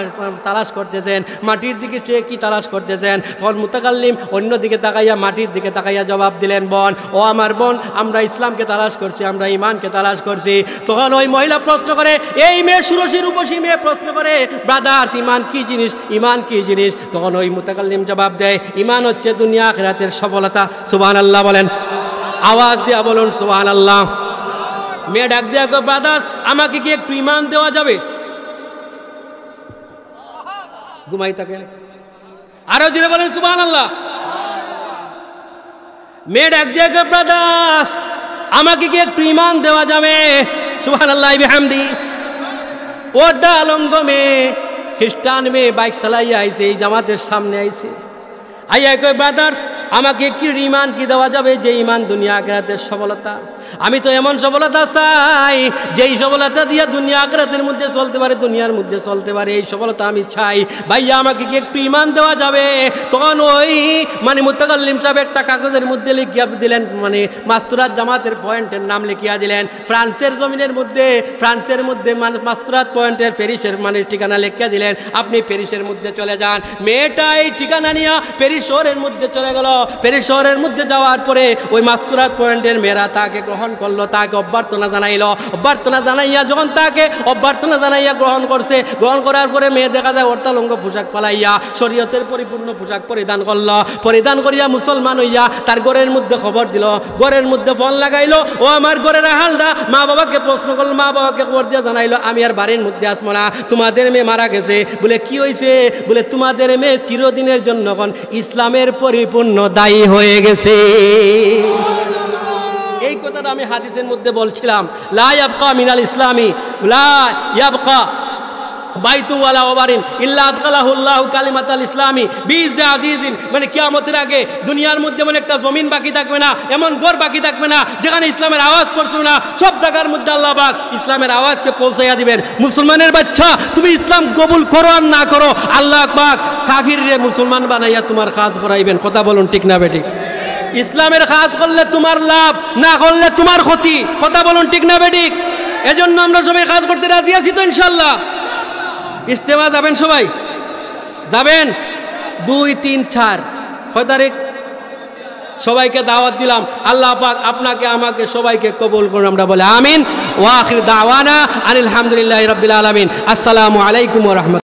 তালাশ করতেছেন? মাটির দিকে চেয়ে কি তালাশ করতেছেন? তখন মুতাকাল্লিম অন্য দিকে তাকাইয়া, মাটির দিকে তাকাইয়া জবাব দিলেন, বোন, ও আমার বোন, আমরা ইসলামকে তালাশ করছি, আমরা ইমানকে তালাশ করছি। তখন ওই মহিলা প্রশ্ন করে, এই মেয়ে সুরসী রূপসী মেয়ে প্রশ্ন করে, ব্রাদার্স, ইমান কি জিনিস? ইমান কি জিনিস? তখন ওই মুতাকাল্লিম জবাব দেয়, ইমান হচ্ছে দুনিয়া আখিরাতের সফলতা। সুবহানাল্লাহ বলেন, আওয়াজ দিয়া বলুন সুবহানাল্লাহ। মেয়ে ডাক দিয়া, ব্রাদার্স, আমাকে কি একটু ইমান দেওয়া যাবে? ঘুমাই থাকে, আরো জোরে বলেন সুবহানাল্লাহ। মেয়ে ডাক দিয়া, ব্রাদার্স, আমাকে কি একটু ইমান দেওয়া যাবে? সুবহানাল্লাহ বিহামদি। ওটা লঙ্গ মেয়ে, খ্রিস্টান মেয়ে, বাইক চালাইয়া আইছে, এই জামাতের সামনে আইছে। আইয়া কয়, ব্রাদার্স, আমাকে কি ইমান কি দেওয়া যাবে? যে ইমান দুনিয়া আখিরাতের সফলতা। আমি তো এমন সফলতা চাই যেই সফলতা দিয়ে দুনিয়া আখিরাতের মধ্যে চলতে পারে, দুনিয়ার মধ্যে চলতে পারে, এই সফলতা আমি চাই। ভাইয়া, আমাকে কি একটু ইমান দেওয়া যাবে? তখন ওই মানে মুতাকাল্লিম সাহেব একটা কাগজের মধ্যে লিখিয়া দিলেন, মানে মাস্তুরাত জামাতের পয়েন্টের নাম লিখিয়া দিলেন। ফ্রান্সের জমিনের মধ্যে মানে মাস্তুরাত পয়েন্টের প্যারিসের মানে ঠিকানা লিখিয়া দিলেন। আপনি প্যারিসের মধ্যে চলে যান। মেয়েটা এই ঠিকানা নিয়ে প্যারিস শহরের মধ্যে চলে গেল। প্যারিস শহরের মধ্যে যাওয়ার পরে ওই মাস্তুরাত পয়েন্টের মেয়েরা তাকে গ্রহণ করলো, তাকে অভ্যর্থনা জানাইলো। অভ্যর্থনা জানাইয়া যখন তাকে অভ্যর্থনা জানাইয়া গ্রহণ করছে, গ্রহণ করার পরে মেয়ে দেখা যায় অর্থালঙ্গ পোশাক ফালাইয়া শরীয়তের পরিপূর্ণ পোশাক পরিধান করলো। পরিধান করিয়া মুসলমান হইয়া তার ঘরের মধ্যে খবর দিল, ঘরের মধ্যে ফোন লাগাইলো। ও আমার ঘরের হালদা মা বাবাকে প্রশ্ন করলো, মা বাবাকে খবর দিয়ে জানাইলো আমি আর বাড়ির মধ্যে আসবো না, তোমাদের মেয়ে মারা গেছে। বলে কি হয়েছে? বলে তোমাদের মেয়ে চিরদিনের জন্য ইসলামের পরিপূর্ণ দায়ী হয়ে গেছে। এই কথাটা আমি হাদিসের মধ্যে বলছিলাম, লা ইয়াবকা মিনাল ইসলামি লা ইয়াবকা বাইতু ওয়ালা ওয়াবারিন ইল্লা আদখালাহুল্লাহু কালিমাতাল ইসলামি বিইজ্জি আজিজিন। মানে কিয়ামতের আগে দুনিয়ার মধ্যে মানে একটা জমিন বাকি থাকবে না, এমন ঘর বাকি থাকবে না যেখানে ইসলামের আওয়াজ পৌঁছবে না। সব জায়গার মধ্যে আল্লাহ পাক ইসলামের আওয়াজকে পৌঁছাইয়া দিবেন। মুসলমানের বাচ্চা, তুমি ইসলাম কবুল করো আর না করো, আল্লাহ পাক কাফিররে মুসলমান বানাইয়া তোমার কাজ করাইবেন। কথা বলুন ঠিক না বেঠিক? ইসলামের কাজ করলে তোমার লাভ, না করলে তোমার ক্ষতি। কথা বলুন ঠিক না বেঠিক? এজন্য আমরা সবাই কাজ করতে রাজি আছি তো ইনশাআল্লাহ? ইস্তেমা যাবেন সবাই? যাবেন? 2, 3, 4 কয় তারিখ? সবাইকে দাওয়াত দিলাম। আল্লাহ পাক আপনাকে আমাকে সবাইকে কবুল করুন। আমরা বলে আমিন। ওয়া আখির দাওয়ানা আনিল হামদুলিল্লাহি রাব্বিল আলামিন। আসসালামু আলাইকুম ওয়া রাহমাতুল্লাহ।